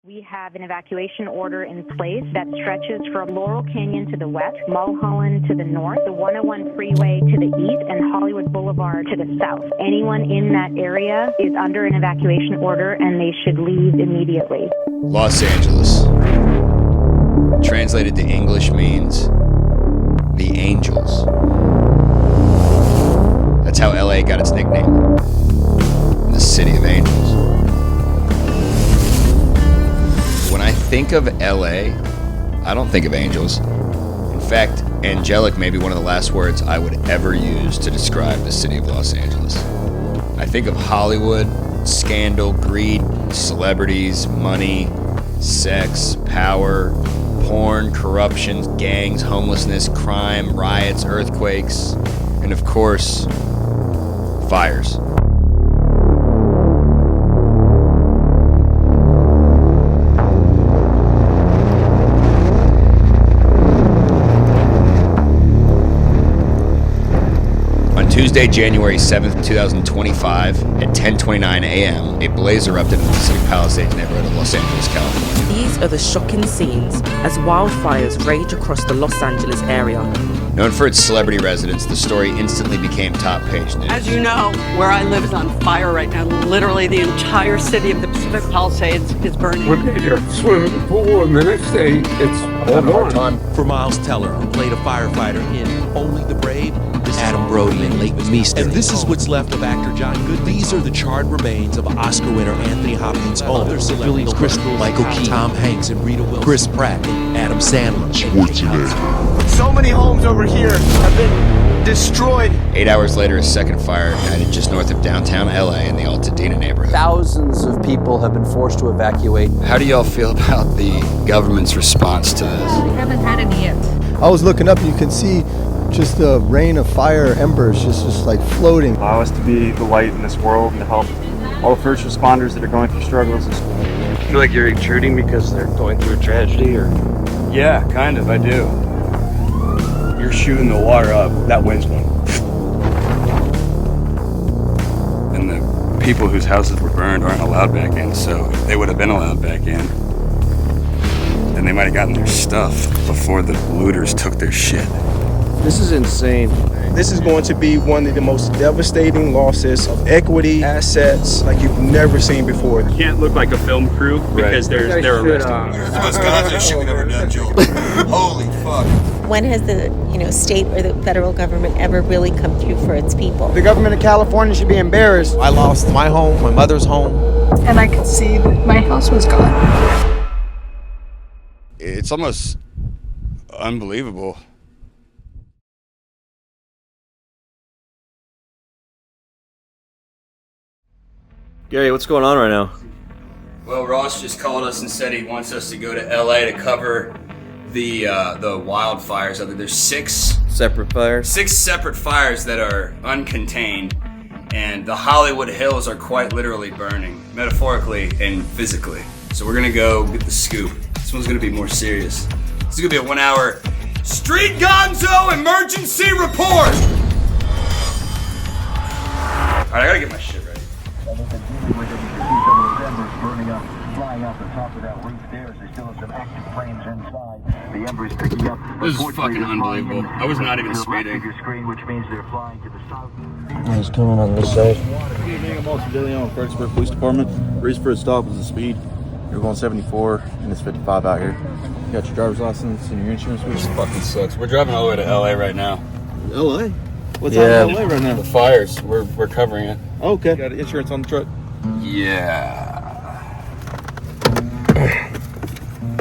We have an evacuation order in place that stretches from Laurel Canyon to the west, Mulholland to the north, the 101 freeway to the east, and Hollywood Boulevard to the south. Anyone in that area is under an evacuation order and they should leave immediately. Los Angeles. Translated to English means the Angels. That's how LA got its nickname, the City of Angels. When I think of LA, I don't think of angels. In fact, angelic may be one of the last words I would ever use to describe the city of Los Angeles. I think of Hollywood, scandal, greed, celebrities, money, sex, power, porn, corruption, gangs, homelessness, crime, riots, earthquakes, and of course, fires. Tuesday, January 7th, 2025, at 10:29 a.m., a blaze erupted in the Pacific Palisades neighborhood of Los Angeles, California. These are the shocking scenes as wildfires rage across the Los Angeles area. Known for its celebrity residents, the story instantly became top-page news. As you know, where I live is on fire right now. Literally, the entire city of the Pacific Palisades is burning. One day they're swimming pool, and the next day it's all gone. For Miles Teller, who played a firefighter in Only the Brave, this is Adam Brody in Lake Missteps. And this is what's left of actor John Goodman. These are the charred remains of Oscar winner Anthony Hopkins' home. Other celebrities, Crystal, Michael Keaton, Tom Hanks and Rita Wilson, Chris Pratt, and Adam Sandler. So many homes over here have been destroyed. 8 hours later, a second fire ignited just north of downtown LA in the Altadena neighborhood. Thousands of people have been forced to evacuate. How do y'all feel about the government's response to this? We haven't had any yet. I was looking up and you can see just the rain of fire embers just like floating. Allow us to be the light in this world and to help all the first responders that are going through struggles. You feel like you're intruding because they're going through a tragedy, or? Yeah, kind of, I do. You're shooting the water up, that wind's going. And the people whose houses were burned aren't allowed back in, so if they would have been allowed back in, then they might have gotten their stuff before the looters took their shit. This is insane. This is going to be one of the most devastating losses of equity, assets, like you've never seen before. You can't look like a film crew because they're arrested. That's the most Gonzo shit we've ever done, Joel. Holy fuck. When has the state or the federal government ever really come through for its people? The government of California should be embarrassed. I lost my home, my mother's home. And I could see that my house was gone. It's almost unbelievable. Gary, what's going on right now? Well, Ross just called us and said he wants us to go to LA to cover the wildfires. There's six separate fires that are uncontained, and the Hollywood Hills are quite literally burning, metaphorically and physically. So we're gonna go get the scoop. This one's gonna be more serious. This is gonna be a 1 hour Street Gonzo emergency report. All right, I gotta get my shit ready. This is fucking unbelievable. I was not even speeding. It's coming on this side. Fredericksburg Police Department. Reason for the stop was the speed. You're going 74 and it's 55 out here. You got your driver's license and your insurance with you? This fucking sucks. We're driving all the way to LA right now. LA? What's happening in LA right now? The fires. We're covering it. Okay. Got insurance on the truck? Yeah.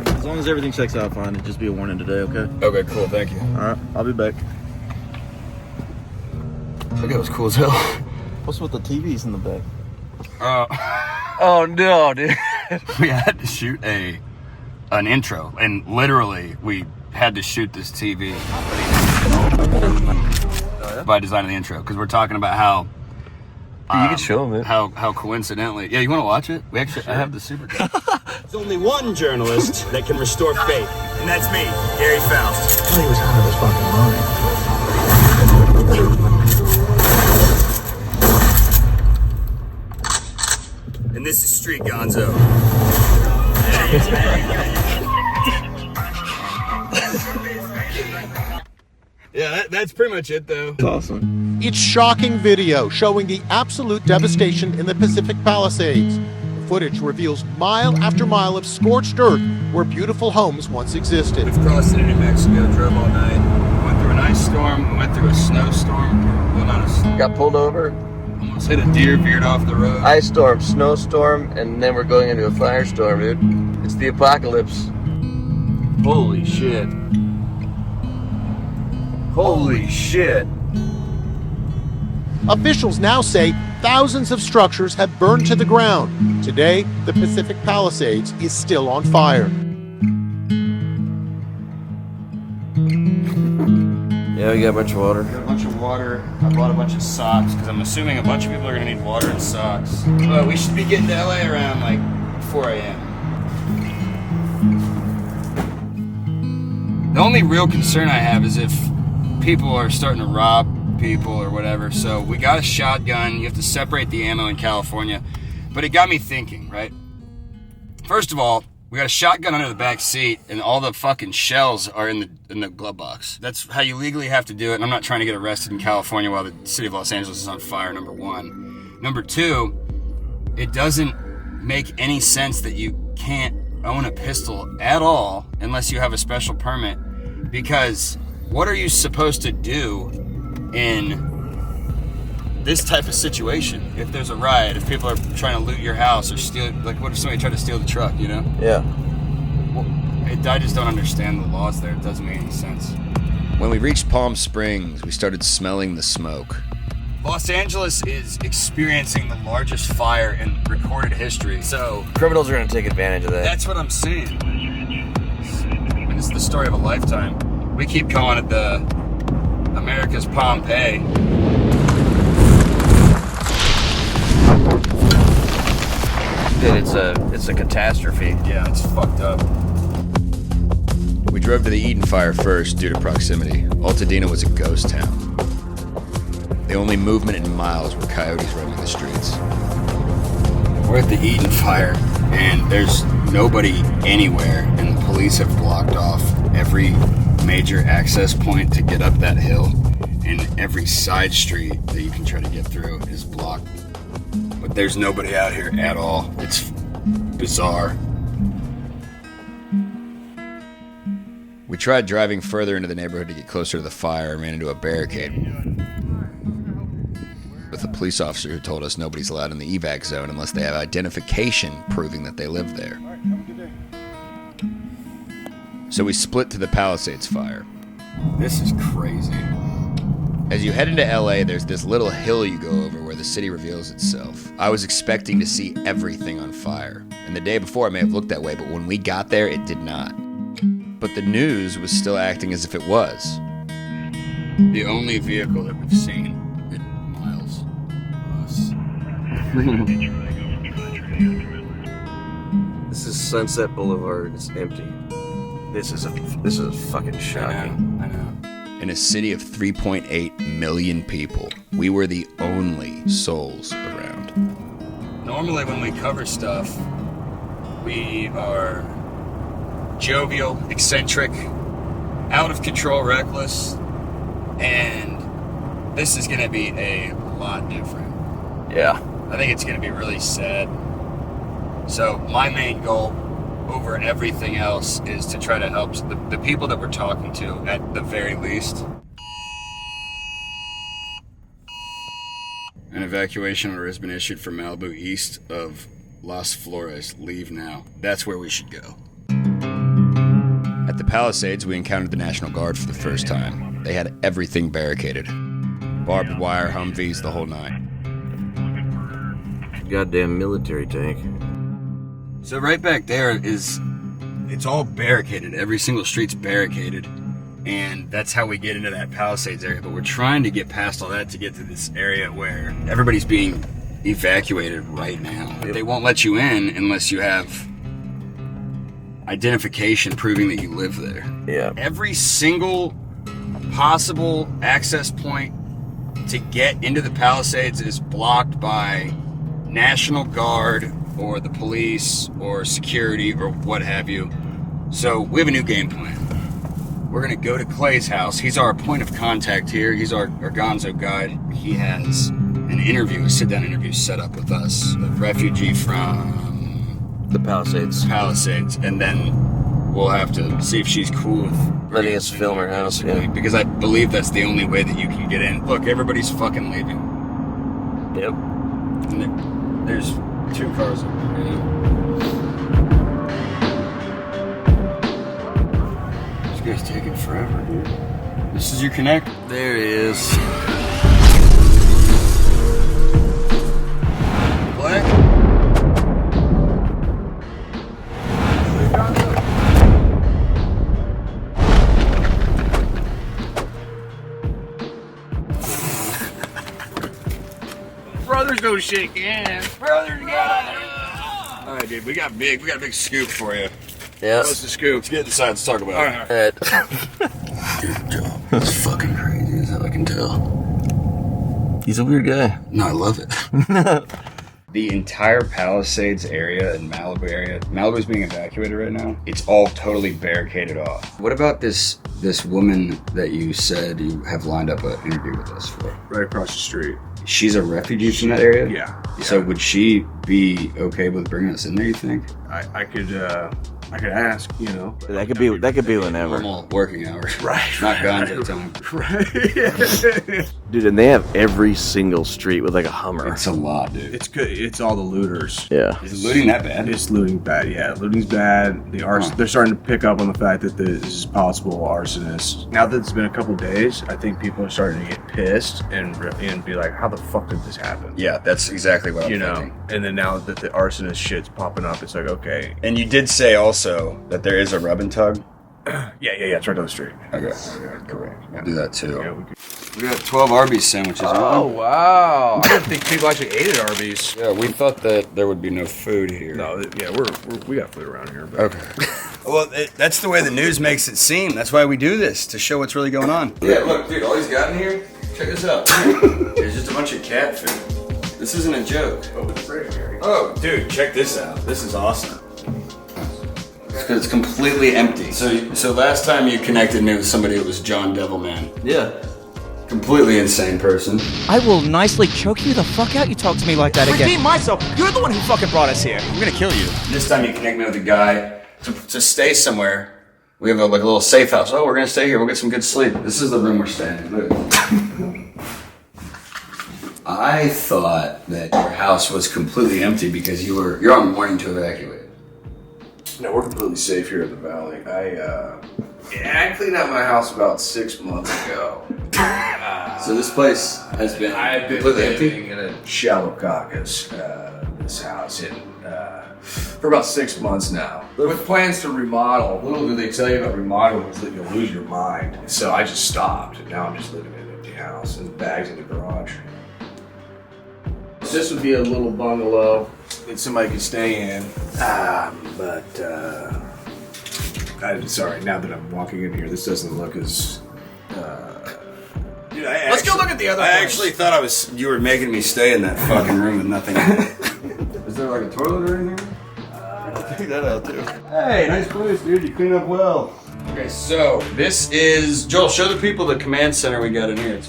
As long as everything checks out fine, it'd just be a warning today, okay? Okay, cool. Thank you. All right. I'll be back. Look, that was cool as hell. What's with the TVs in the back? Oh no, dude. We had to shoot an intro, and literally we had to shoot this TV by design of the intro, because we're talking about how you can show them it. How coincidentally, yeah, you want to watch it? We actually, I have the super cut. There's only one journalist that can restore faith, and that's me, Gary Faust. He was out of his fucking mind. And this is Street Gonzo. Yeah, that's pretty much it, though. It's awesome. It's shocking video showing the absolute devastation in the Pacific Palisades. The footage reveals mile after mile of scorched earth where beautiful homes once existed. We've crossed into New Mexico, drove all night, went through an ice storm, went through a snowstorm. Well, not a Got pulled over. Almost hit a deer, veered off the road. Ice storm, snowstorm, and then we're going into a firestorm, dude. It's the apocalypse. Holy shit. Holy shit. Officials now say thousands of structures have burned to the ground. Today, the Pacific Palisades is still on fire. Yeah, we got a bunch of water. Got a bunch of water. I bought a bunch of socks because I'm assuming a bunch of people are going to need water and socks. But we should be getting to LA around like 4 a.m. The only real concern I have is if people are starting to rob people or whatever. So we got a shotgun. You have to separate the ammo in California. But it got me thinking, right? First of all, we got a shotgun under the back seat, and all the fucking shells are in the glove box. That's how you legally have to do it, and I'm not trying to get arrested in California while the city of Los Angeles is on fire, number one. Number two, it doesn't make any sense that you can't own a pistol at all unless you have a special permit, because what are you supposed to do in this type of situation? If there's a riot, if people are trying to loot your house or steal, like what if somebody tried to steal the truck, you know? Yeah. Well, I just don't understand the laws there. It doesn't make any sense. When we reached Palm Springs, we started smelling the smoke. Los Angeles is experiencing the largest fire in recorded history, so Criminals are going to take advantage of that. that's what I'm saying. I mean, this is the story of a lifetime. We keep calling it the America's Pompei. Dude, it's a catastrophe. Yeah, it's fucked up. We drove to the Eaton fire first due to proximity. Altadena was a ghost town. The only movement in miles were coyotes roaming the streets. We're at the Eaton fire, and there's nobody anywhere, and the police have blocked off every major access point to get up that hill, and every side street that you can try to get through is blocked. But there's nobody out here at all. It's bizarre. We tried driving further into the neighborhood to get closer to the fire and ran into a barricade with a police officer who told us nobody's allowed in the evac zone unless they have identification proving that they live there. So we split to the Palisades fire. This is crazy. As you head into LA, there's this little hill you go over where the city reveals itself. I was expecting to see everything on fire, and the day before it may have looked that way, but when we got there, it did not. But the news was still acting as if it was. The only vehicle that we've seen in miles was This is Sunset Boulevard. It's empty. This is fucking shocking. I know. In a city of 3.8 million people, we were the only souls around. Normally when we cover stuff, we are jovial, eccentric, out of control, reckless, and this is going to be a lot different. Yeah. I think it's going to be really sad. So my main goal over everything else is to try to help the people that we're talking to at the very least. An evacuation order has been issued for Malibu east of Las Flores. Leave now. That's where we should go. At the Palisades, we encountered the National Guard for the first time. They had everything barricaded. Barbed wire, Humvees, the whole nine. Goddamn military tank. So right back there it's all barricaded. Every single street's barricaded. And that's how we get into that Palisades area. But we're trying to get past all that to get to this area where everybody's being evacuated right now. But they won't let you in unless you have identification proving that you live there. Yeah. Every single possible access point to get into the Palisades is blocked by National Guard or the police or security or what have you. So we have a new game plan. We're gonna go to Clay's house. He's our point of contact here. He's our Gonzo guide. He has an interview, a sit-down interview set up with us. The refugee from the Palisades. And then we'll have to see if she's cool with letting us film her house, yeah. Because I believe that's the only way that you can get in. Look, everybody's fucking leaving. Yep. And there's 2 cars over there. This guy's taking forever, dude. This is your connect? There he is. Black? Brothers don't shake hands. Brothers got it. All right, dude. We got a big scoop for you. Yeah. What's the scoop? Let's get inside. Let's talk about it. All right. Good job. That's fucking crazy, as I can tell. He's a weird guy. No, I love it. The entire Palisades area and Malibu area, Malibu's being evacuated right now. It's all totally barricaded off. What about this woman that you said you have lined up an interview with us for? Right across the street. She's a refugee from that area? Yeah. So would she be okay with bringing us in there, you think? I could ask, you know. That could be whenever. Normal working hours. Right. Not Gonzo time. Right. Dude, and they have every single street with like a Hummer. It's a lot, dude. It's good. It's all the looters. Yeah. Is looting that bad? It's looting bad, yeah. Looting's bad. The arson. They're starting to pick up on the fact that this is possible arsonists. Now that it's been a couple days, I think people are starting to get pissed and be like, how the fuck did this happen? Yeah, that's exactly what I'm thinking. And then now that the arsonist shit's popping up, it's like, okay. And you did say also that there is a rub and tug? Yeah, it's right down the street. Okay, correct. We'll do that too. Yeah, we got 12 Arby's sandwiches. Oh, wow. I didn't think people actually ate at Arby's. Yeah, we thought that there would be no food here. No, yeah, we got food around here. But. Okay. Well, that's the way the news makes it seem. That's why we do this, to show what's really going on. Yeah, look, dude, all he's got in here, check this out. There's just a bunch of cat food. This isn't a joke. Oh, dude, check this out. This is awesome. It's completely empty. So last time you connected me with somebody, it was John Devilman. Yeah. Completely insane person. I will nicely choke you the fuck out. You talk to me like that again. Redeem myself. You're the one who fucking brought us here. I'm gonna kill you. This time you connect me with a guy to stay somewhere. We have a little safe house. Oh, we're gonna stay here. We'll get some good sleep. This is the room we're staying in. Look. I thought that your house was completely empty because you're on warning to evacuate. No, we're completely safe here in the valley. I cleaned out my house about 6 months ago. So this place has been completely empty? In a shallow caucus, this house, for about 6 months now. With plans to remodel. Little do they tell you about remodeling is that you'll lose your mind. So I just stopped, and now I'm just living in an empty house and bags in the garage. This would be a little bungalow that somebody could stay in, I'm sorry, now that I'm walking in here, this doesn't look as, Let's go look at the other I place. actually thought you were making me stay in that fucking room with nothing. Is there like a toilet or anything? Check that out too. Hey, nice place, dude. You clean up well. Okay, so this is Joel. Show the people the command center we got in here.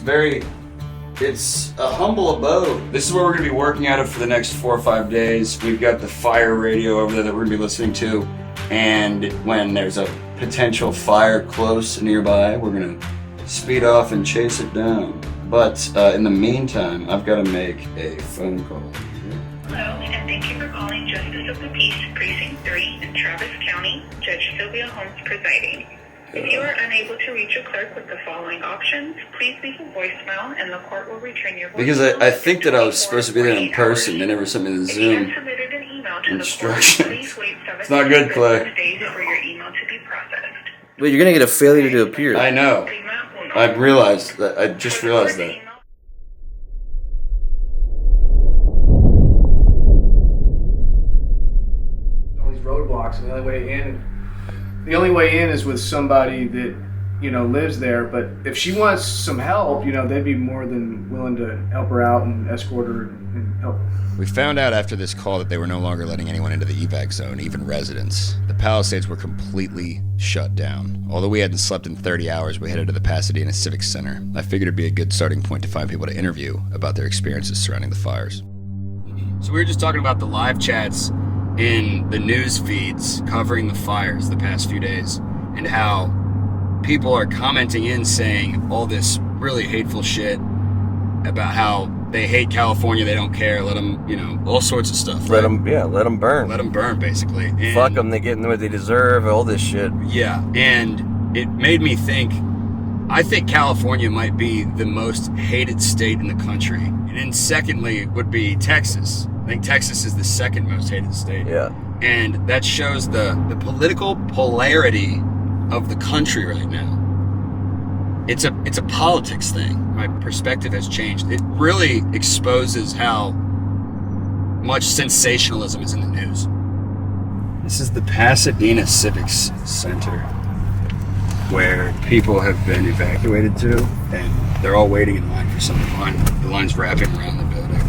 It's a humble abode. This is where we're gonna be working out of for the next 4 or 5 days. We've got the fire radio over there that we're gonna be listening to, and when there's a potential fire close nearby, we're gonna speed off and chase it down. But in the meantime, I've got to make a phone call. Hello, and thank you for calling Justice of the Peace, Precinct 3 in Travis County. Judge Sylvia Holmes presiding. If you are unable to reach a clerk with the following options, please leave a voicemail and the court will return your voicemail. Because I think that I was supposed to be there in person. They never sent me the Zoom instructions. It's not good, Clay. Wait, you're gonna get a failure to appear. I know. I realized that. I just realized that. All these roadblocks, and the only way in is with somebody that lives there. But if she wants some help, they'd be more than willing to help her out and escort her and help. We found out after this call that they were no longer letting anyone into the evac zone, even residents. The Palisades were completely shut down. Although we hadn't slept in 30 hours, we headed to the Pasadena Civic Center. I figured it'd be a good starting point to find people to interview about their experiences surrounding the fires. So we were just talking about the live chats in the news feeds covering the fires the past few days, and how people are commenting in saying all this really hateful shit about how they hate California, they don't care, let them, all sorts of stuff. Let them burn. Let them burn, basically. And fuck them, they get what they deserve, all this shit. Yeah, and it made me think, I think California might be the most hated state in the country. And then secondly would be Texas. I think Texas is the second most hated state. Yeah. And that shows the political polarity of the country right now. It's a politics thing. My perspective has changed. It really exposes how much sensationalism is in the news. This is the Pasadena Civics Center, where people have been evacuated to, and they're all waiting in line for something. The line's wrapping around the building.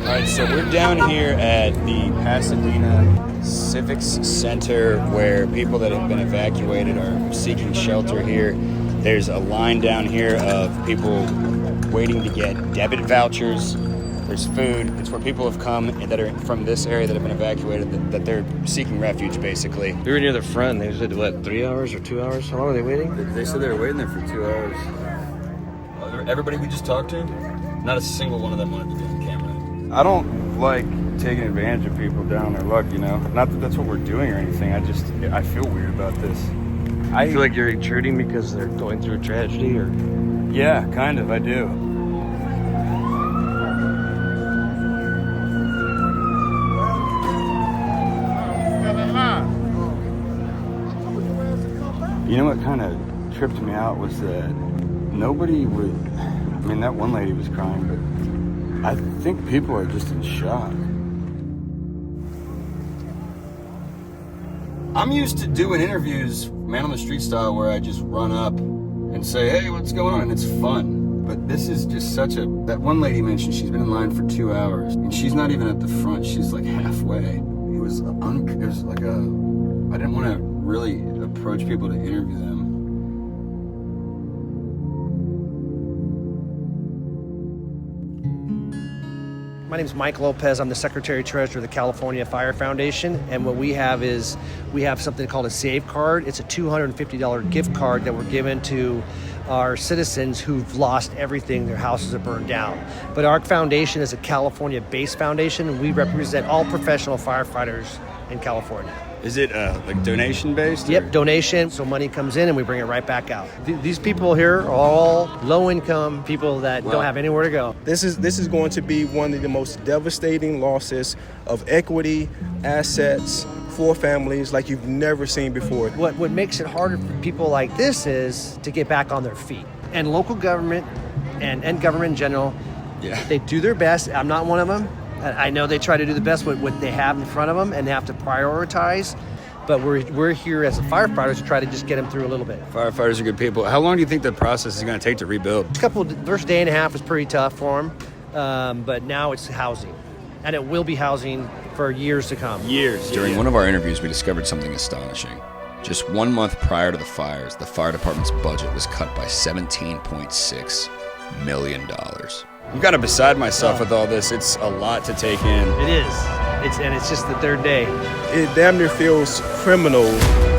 Alright, so we're down here at the Pasadena Civics Center, where people that have been evacuated are seeking shelter here. There's a line down here of people waiting to get debit vouchers. There's food. It's where people have come that are from this area that have been evacuated, that they're seeking refuge, basically. We were near the front. They said, 3 hours or 2 hours? How long are they waiting? They said they were waiting there for 2 hours. Everybody we just talked to, not a single one of them wanted to be on camera. I don't like taking advantage of people down their luck, Not that that's what we're doing or anything. I feel weird about this. I feel like you're intruding because they're going through a tragedy, or? Yeah, kind of, I do. You know what kind of tripped me out was that nobody would, that one lady was crying, but I think people are just in shock. I'm used to doing interviews, man on the street style, where I just run up and say, hey, what's going on? And it's fun. But this is just that one lady mentioned she's been in line for 2 hours, and she's not even at the front. She's like halfway. It was like I didn't want to really approach people to interview them. My name is Mike Lopez. I'm the Secretary-Treasurer of the California Fire Foundation, and what we have is something called a Save Card. It's a $250 gift card that we're given to our citizens who've lost everything. Their houses are burned down. But our foundation is a California-based foundation, and we represent all professional firefighters in California. Is it like donation-based? Yep, donation. So money comes in and we bring it right back out. These people here are all low-income people that don't have anywhere to go. This is going to be one of the most devastating losses of equity, assets for families like you've never seen before. What makes it harder for people like this is to get back on their feet. And local government and government in general, they do their best. I'm not one of them. I know they try to do the best with what they have in front of them, and they have to prioritize. But we're here as firefighters to try to just get them through a little bit. Firefighters are good people. How long do you think the process is going to take to rebuild? First day and a half was pretty tough for them, but now it's housing, and it will be housing for years to come. Years. During one of our interviews, we discovered something astonishing. Just 1 month prior to the fires, the fire department's budget was cut by $17.6 million. I'm kind of beside myself with all this. It's a lot to take in. It is. It's just the third day. It damn near feels criminal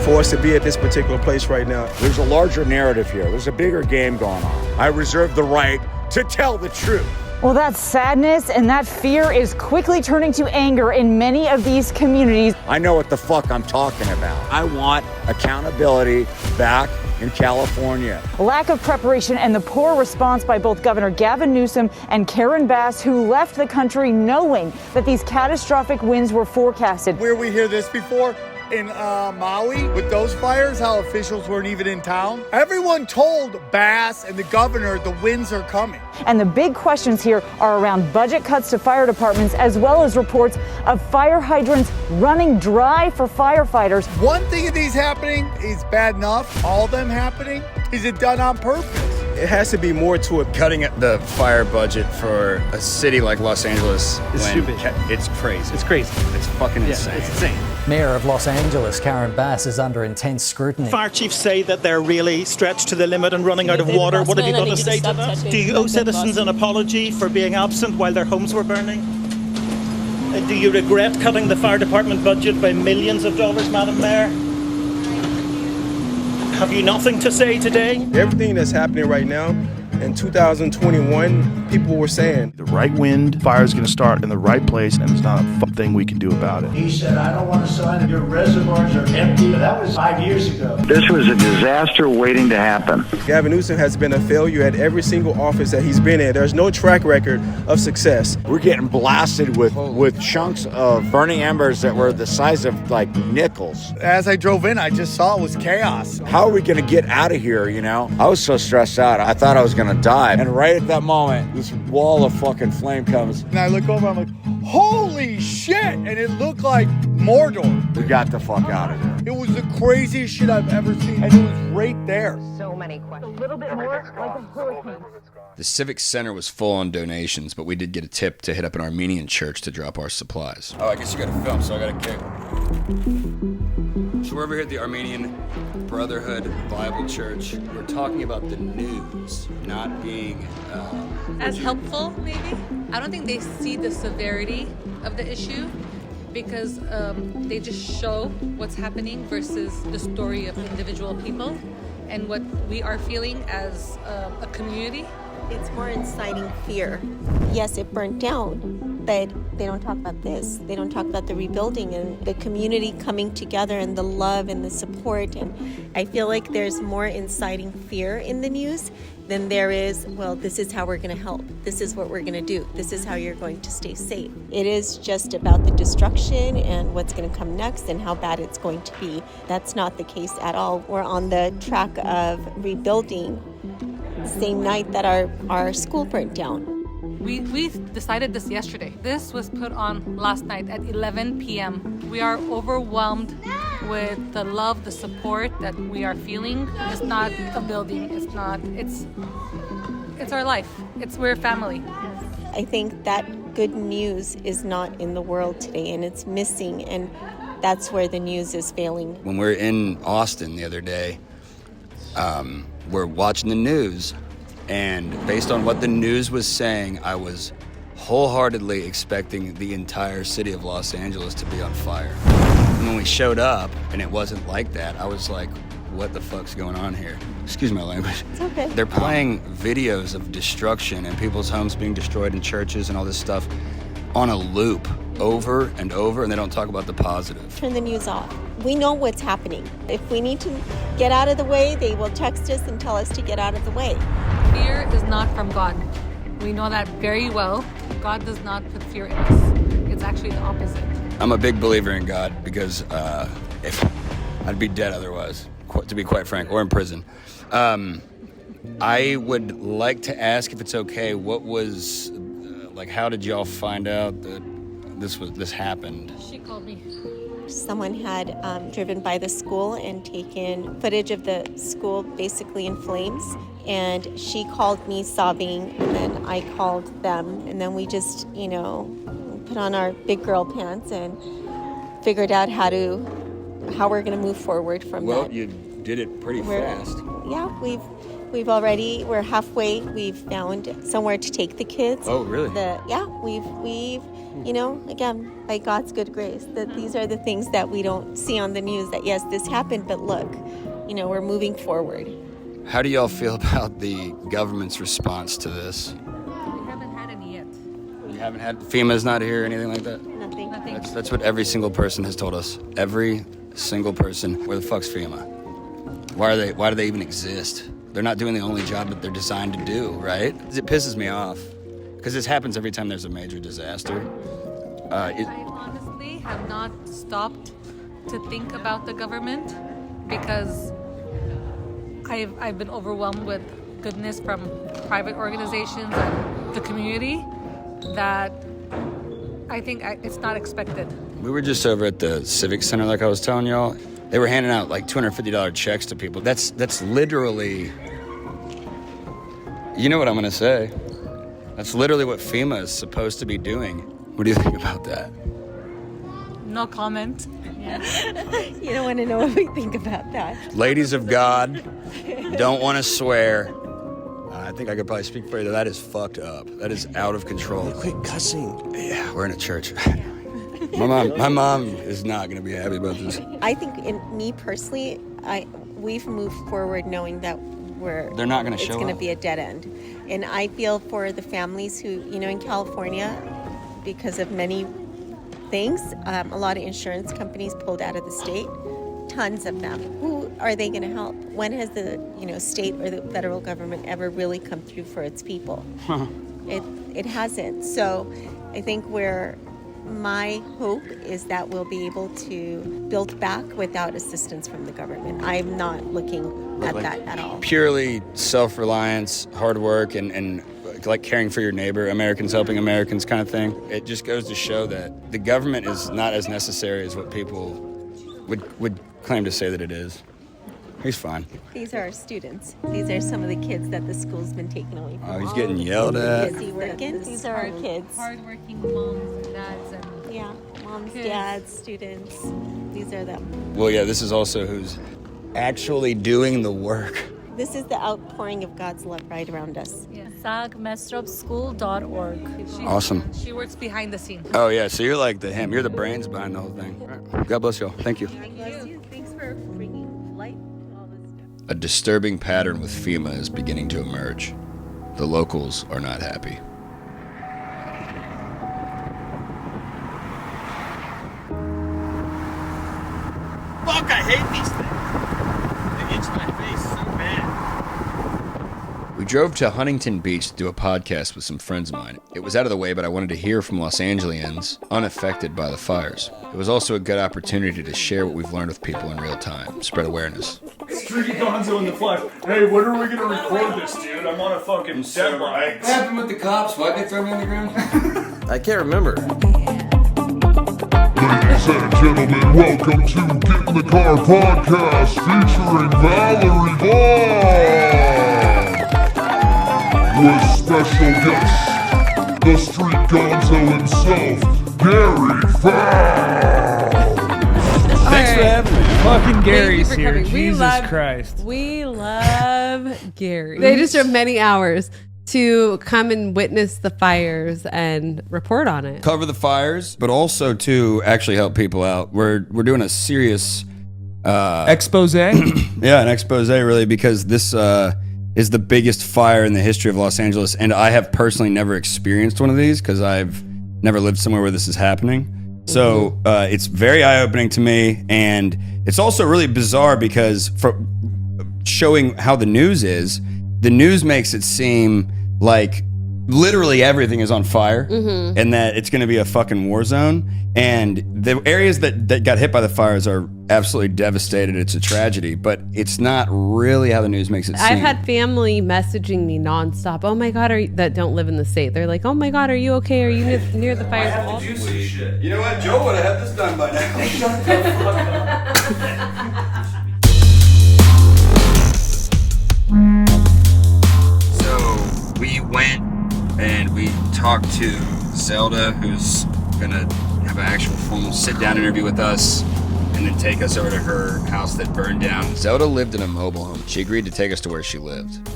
for us to be at this particular place right now. There's a larger narrative here. There's a bigger game going on. I reserve the right to tell the truth. Well, that sadness and that fear is quickly turning to anger in many of these communities. I know what the fuck I'm talking about. I want accountability back in California. Lack of preparation and the poor response by both Governor Gavin Newsom and Karen Bass, who left the country knowing that these catastrophic winds were forecasted. Where we hear this before, in Maui with those fires, how officials weren't even in town? Everyone told Bass and the governor the winds are coming. And the big questions here are around budget cuts to fire departments, as well as reports of fire hydrants running dry for firefighters. One thing of these happening is bad enough. All of them happening, is it done on purpose? It has to be more to it. Cutting the fire budget for a city like Los Angeles It's stupid. It's crazy. It's crazy. It's fucking insane. It's insane. Mayor of Los Angeles, Karen Bass, is under intense scrutiny. Fire chiefs say that they're really stretched to the limit and running out of water. What have you got to say to that? Do you owe citizens an apology for being absent while their homes were burning? Do you regret cutting the fire department budget by millions of dollars, Madam Mayor? Have you nothing to say today? Everything that's happening right now, in 2021, people were saying The right wind, fire is going to start in the right place, and there's not a thing we can do about it. He said, I don't want to sign it. Your reservoirs are empty. That was 5 years ago. This was a disaster waiting to happen. Gavin Newsom has been a failure at every single office that he's been in. There's no track record of success. We're getting blasted with chunks of burning embers that were the size of like nickels. As I drove in, I just saw it was chaos. How are we going to get out of here, you know? I was so stressed out. I thought I was going to die. And right at that moment, this wall of fucking flame comes. And I look over, I'm like, holy shit! And it looked like Mordor. We got the fuck out of there. It was the craziest shit I've ever seen, and it was right there. So many questions. A little bit more like a hurricane. The Civic Center was full on donations, but we did get a tip to hit up an Armenian church to drop our supplies. Oh, I guess you got to film, so I got to kick. So we're over here at the Armenian Brotherhood Bible Church. We're talking about the news not being as helpful, maybe. I don't think they see the severity of the issue because they just show what's happening versus the story of individual people and what we are feeling as a community. It's more inciting fear. Yes, it burnt down, but they don't talk about this. They don't talk about the rebuilding and the community coming together and the love and the support. And I feel like there's more inciting fear in the news than there is, well, this is how we're going to help. This is what we're going to do. This is how you're going to stay safe. It is just about the destruction and what's going to come next and how bad it's going to be. That's not the case at all. We're on the track of rebuilding same night that our school burnt down. We decided this yesterday. This was put on last night at 11 p.m. We are overwhelmed with the love, the support that we are feeling. It's not a building. It's our life. We're family. I think that good news is not in the world today, and it's missing, and that's where the news is failing. When we were in Austin the other day, we're watching the news, and based on what the news was saying, I was wholeheartedly expecting the entire city of Los Angeles to be on fire. And when we showed up and it wasn't like that, I was like, what the fuck's going on here? Excuse my language. It's okay. They're playing videos of destruction and people's homes being destroyed in churches and all this stuff on a loop over and over, and they don't talk about the positive. Turn the news off. We know what's happening. If we need to get out of the way, they will text us and tell us to get out of the way. Fear is not from God. We know that very well. God does not put fear in us. It's actually the opposite. I'm a big believer in God because if I'd be dead otherwise, to be quite frank, or in prison. I would like to ask, if it's okay, what was, how did y'all find out that this happened? She called me. Someone had driven by the school and taken footage of the school basically in flames. And she called me sobbing, and then I called them. And then we just, put on our big girl pants and figured out how we're going to move forward from that. Well, you did it pretty fast. Yeah, we're halfway. We've found somewhere to take the kids. Oh, really? We've again, by God's good grace, that these are the things that we don't see on the news, that yes, this happened, but look, we're moving forward. How do y'all feel about the government's response to this? We haven't had any yet. You haven't had FEMA's not here, anything like that? Nothing. That's what every single person has told us. Every single person. Where the fuck's FEMA? Why do they even exist? They're not doing the only job that they're designed to do, right? It pisses me off because this happens every time there's a major disaster. I honestly have not stopped to think about the government because I've been overwhelmed with goodness from private organizations and the community that I think it's not expected. We were just over at the Civic Center, like I was telling y'all. They were handing out like $250 checks to people. That's literally, you know what I'm gonna say. That's literally what FEMA is supposed to be doing. What do you think about that? No comment. Yeah. You don't want to know what we think about that. Ladies of God, don't want to swear. I think I could probably speak for you. That is fucked up. That is out of control. Quit cussing. Yeah, we're in a church. My mom is not going to be happy about this. I think, me personally, we've moved forward knowing that they're not going to show it's going to up. be a dead end, and I feel for the families who, in California, because of many things, a lot of insurance companies pulled out of the state. Tons of them. Who are they going to help? When has the state or the federal government ever really come through for its people? It hasn't. So I think my hope is that we'll be able to build back without assistance from the government. I'm not looking at that at all. Purely self-reliance, hard work, and like caring for your neighbor, Americans helping Americans kind of thing. It just goes to show that the government is not as necessary as what people would claim to say that it is. He's fine. These are our students. These are some of the kids that the school's been taking away from. Oh, he's getting yelled at. Busy working. These are our kids. Hardworking moms and dads and moms, kids. dads, students. These are them. Well, yeah, this is also who's actually doing the work. This is the outpouring of God's love right around us. sagmestropschool.org. Awesome. She works behind the scenes. Oh, yeah, so you're like him. You're the brains behind the whole thing. Right. God bless y'all. Thank you. God bless you. Thanks for bringing light to all this stuff. A disturbing pattern with FEMA is beginning to emerge. The locals are not happy. Fuck, I hate these things. They itch my face so bad. We drove to Huntington Beach to do a podcast with some friends of mine. It was out of the way, but I wanted to hear from Los Angeles unaffected by the fires. It was also a good opportunity to share what we've learned with people in real time, spread awareness. It's tricky Gonzo in the flesh. Hey, when are we gonna record this, dude? I'm on a fucking deadline. What happened with the cops? Why'd they throw me on the ground? I can't remember. Ladies and gentlemen, welcome to Get in the Car podcast featuring Valerie Ball with special guest, the street Gonzo himself, Gary Fowl. Thanks for having me. Fucking Gary's here. Coming. Jesus Christ. We love Gary. They just drove many hours to come and witness the fires and report on it. Cover the fires, but also to actually help people out. We're doing a serious expose. Yeah, an expose really, because this is the biggest fire in the history of Los Angeles, and I have personally never experienced one of these because I've never lived somewhere where this is happening. So it's very eye-opening to me, and it's also really bizarre because for showing how the news is, the news makes it seem like literally everything is on fire and that it's going to be a fucking war zone. And the areas that got hit by the fires are absolutely devastated. It's a tragedy, but it's not really how the news makes it seem. I've had family messaging me nonstop. Oh my God, that don't live in the state. They're like, oh my God, are you okay? Are you near the fires? I have to do some shit. You know what? Joe would have had this done by now. So we went and we talked to ZELDA, who's gonna have an actual full sit-down interview with us and then take us over to her house that burned down. ZELDA lived in a mobile home. She agreed to take us to where she lived,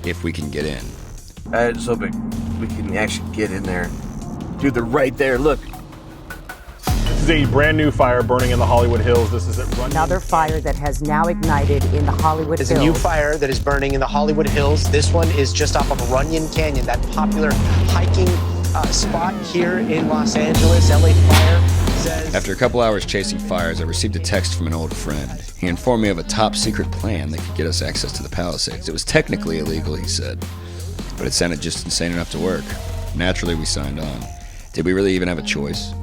if we can get in. I just hope we can actually get in there. Dude, they're right there, look. This is a brand new fire burning in the Hollywood Hills. This is another fire that has now ignited in the Hollywood Hills. There's a new fire that is burning in the Hollywood Hills. This one is just off of Runyon Canyon, that popular hiking spot here in Los Angeles. LA Fire says... After a couple hours chasing fires, I received a text from an old friend. He informed me of a top secret plan that could get us access to the Palisades. It was technically illegal, he said, but it sounded just insane enough to work. Naturally, we signed on. Did we really even have a choice?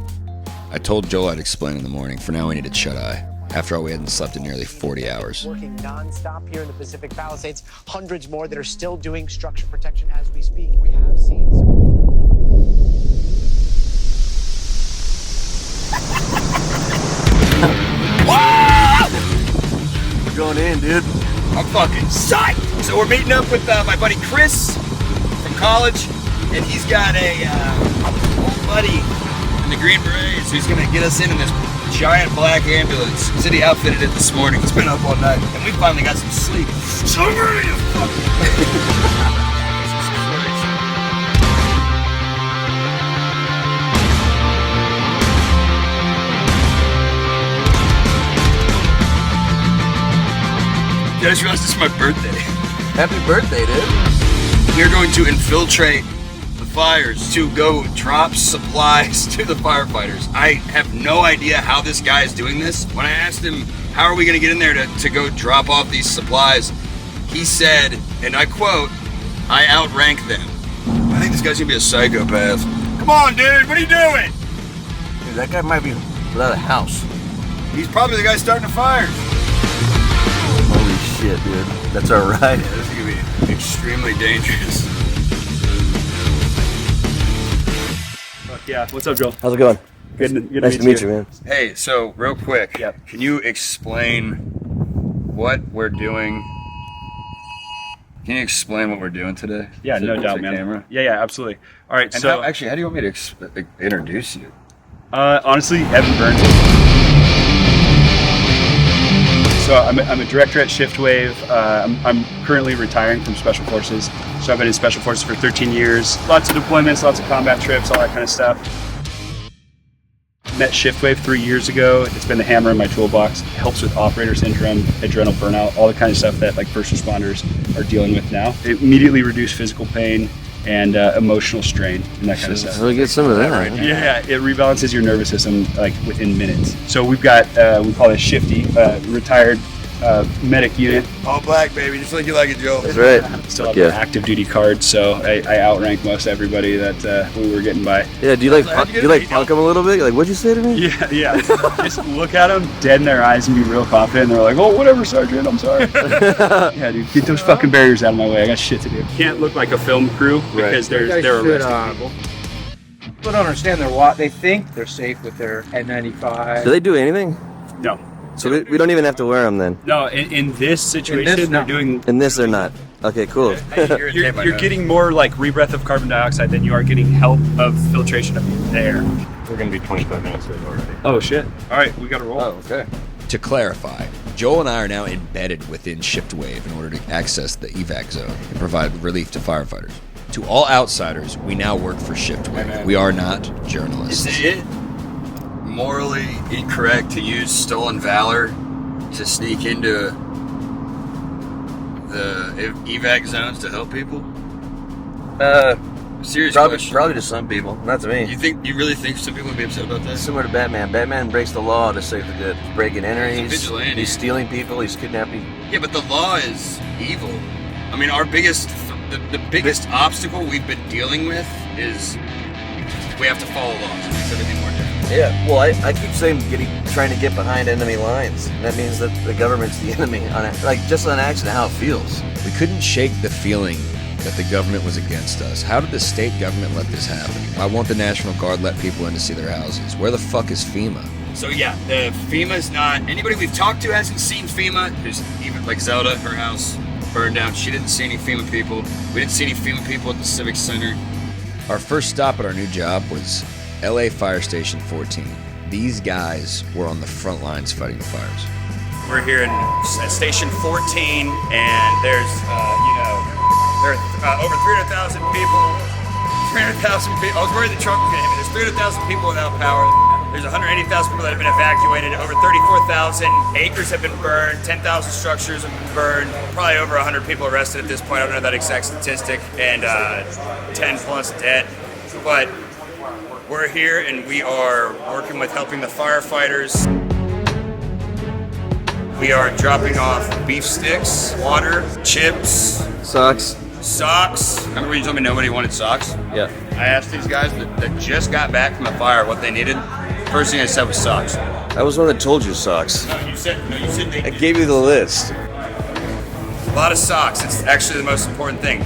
I told Joel I'd explain in the morning. For now, we needed shut-eye. After all, we hadn't slept in nearly 40 hours. Working non-stop here in the Pacific Palisades. Hundreds more that are still doing structure protection as we speak. We have seen some... We're going in, dude. I'm fucking psyched! So we're meeting up with my buddy Chris from college, and he's got a old buddy in the Green Berets who's gonna get us in this giant black ambulance. Said he outfitted it this morning. He's been up all night, and we finally got some sleep. So I'm ready to fucking... I just realized it's my birthday. Happy birthday, dude. We're going to infiltrate the fires to go drop supplies to the firefighters. I have no idea how this guy is doing this. When I asked him, how are we going to get in there to go drop off these supplies, he said, and I quote, I outrank them. I think this guy's going to be a psychopath. Come on, dude, what are you doing? Dude, that guy might be without a house. He's probably the guy starting the fires. Holy shit, dude. That's all right. Yeah, this is going to be extremely dangerous. Yeah, what's up, Joel? How's it going? Good Nice to meet you, man. Hey, so real quick, can you explain what we're doing? Can you explain what we're doing today? Yeah, no doubt, man. Camera? Yeah, absolutely. All right, And so how do you want me to introduce you? honestly, Evan Burns. So I'm a director at Shiftwave. I'm currently retiring from Special Forces. So I've been in Special Forces for 13 years. Lots of deployments, lots of combat trips, all that kind of stuff. Met Shiftwave 3 years ago. It's been the hammer in my toolbox. It helps with operator syndrome, adrenal burnout, all the kind of stuff that like first responders are dealing with now. It immediately reduced physical pain and emotional strain and that kind of stuff. So we get some of that. Right. Yeah, it rebalances your nervous system like within minutes. So we've got we call it Shifty, retired medic unit. All black, baby, just like you like it, Joe. That's right. Still have an active duty card, so I outrank most everybody that we were getting by. Yeah, do you like punk them a little bit? Like, what'd you say to me? Yeah. Just look at them dead in their eyes and be real confident. And they're like, oh, whatever, Sergeant, I'm sorry. Yeah, dude, get those fucking barriers out of my way. I got shit to do. Can't look like a film crew because they're arresting people. People don't understand they think they're safe with their N95. Do they do anything? No. So we don't even have to wear them then? No, in this situation, they're doing... In this, they're not. Okay, cool. You're getting more like rebreath of carbon dioxide than you are getting help of filtration of the air. We're going to be 25 minutes late already. Oh, shit. All right, we got to roll. Oh, okay. To clarify, Joel and I are now embedded within Shiftwave in order to access the evac zone and provide relief to firefighters. To all outsiders, we now work for Shiftwave. We are not journalists. Is it morally incorrect to use stolen valor to sneak into the evac zones to help people? Serious question. Probably to some people, not to me. You really think some people would be upset about that? Similar to Batman. Batman breaks the law to save the good. He's breaking and enter. He's a vigilante. He's stealing people. He's kidnapping. Yeah, but the law is evil. I mean, our biggest, the biggest obstacle we've been dealing with is we have to follow laws. It makes everything more difficult. Yeah, well, I keep saying trying to get behind enemy lines. That means that the government's the enemy. Just on accident, how it feels. We couldn't shake the feeling that the government was against us. How did the state government let this happen? Why won't the National Guard let people in to see their houses? Where the fuck is FEMA? So yeah, FEMA's not... Anybody we've talked to hasn't seen FEMA. There's even like Zelda, her house burned down. She didn't see any FEMA people. We didn't see any FEMA people at the Civic Center. Our first stop at our new job was LA Fire Station 14. These guys were on the front lines fighting the fires. We're here at Station 14, and there's, there are over 300,000 people. 300,000 people. I was worried the truck was going to hit me. There's 300,000 people without power. There's 180,000 people that have been evacuated. Over 34,000 acres have been burned. 10,000 structures have been burned. Probably over 100 people arrested at this point. I don't know that exact statistic. And 10 plus dead. But we're here and we are working with helping the firefighters. We are dropping off beef sticks, water, chips, socks. Remember when you told me nobody wanted socks? Yeah. I asked these guys that just got back from the fire what they needed. first thing I said was socks. I was the one that told you socks. No, you said I gave you the list. A lot of socks. It's actually the most important thing.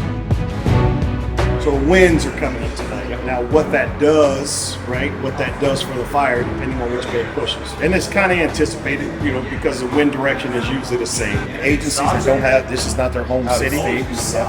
So winds are coming in tonight. Now what that does, right, what that does for the fire, depending on which way it pushes. And it's kind of anticipated, you know, because the wind direction is usually the same. Agencies that don't have, this is not their home city,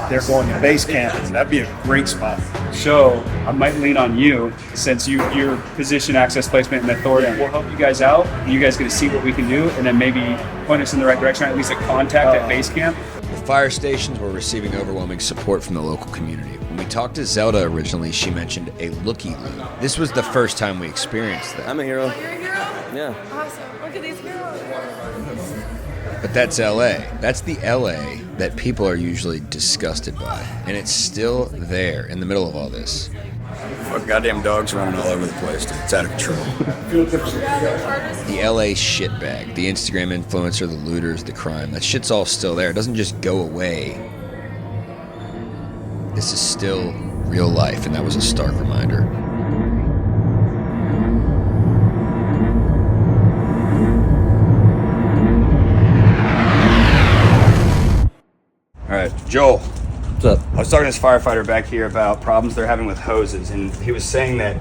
they're going to base camp. That'd be a great spot. So I might lean on you, since your position, access, placement, and authority. We'll help you guys out. You guys get to see what we can do, and then maybe point us in the right direction, or at least a contact at base camp. The fire stations were receiving overwhelming support from the local community. When we talked to ZELDA originally, she mentioned a looky-loo. This was the first time we experienced that. I'm a hero. You're a hero? Yeah. Awesome. Look at these heroes. But that's LA. That's the LA that people are usually disgusted by. And it's still there in the middle of all this. Fuck, goddamn dogs running all over the place, dude. It's out of control. The LA shitbag, the Instagram influencer, the looters, the crime, that shit's all still there. It doesn't just go away. This is still real life, and that was a stark reminder. All right, Joel. What's up? I was talking to this firefighter back here about problems they're having with hoses, and he was saying that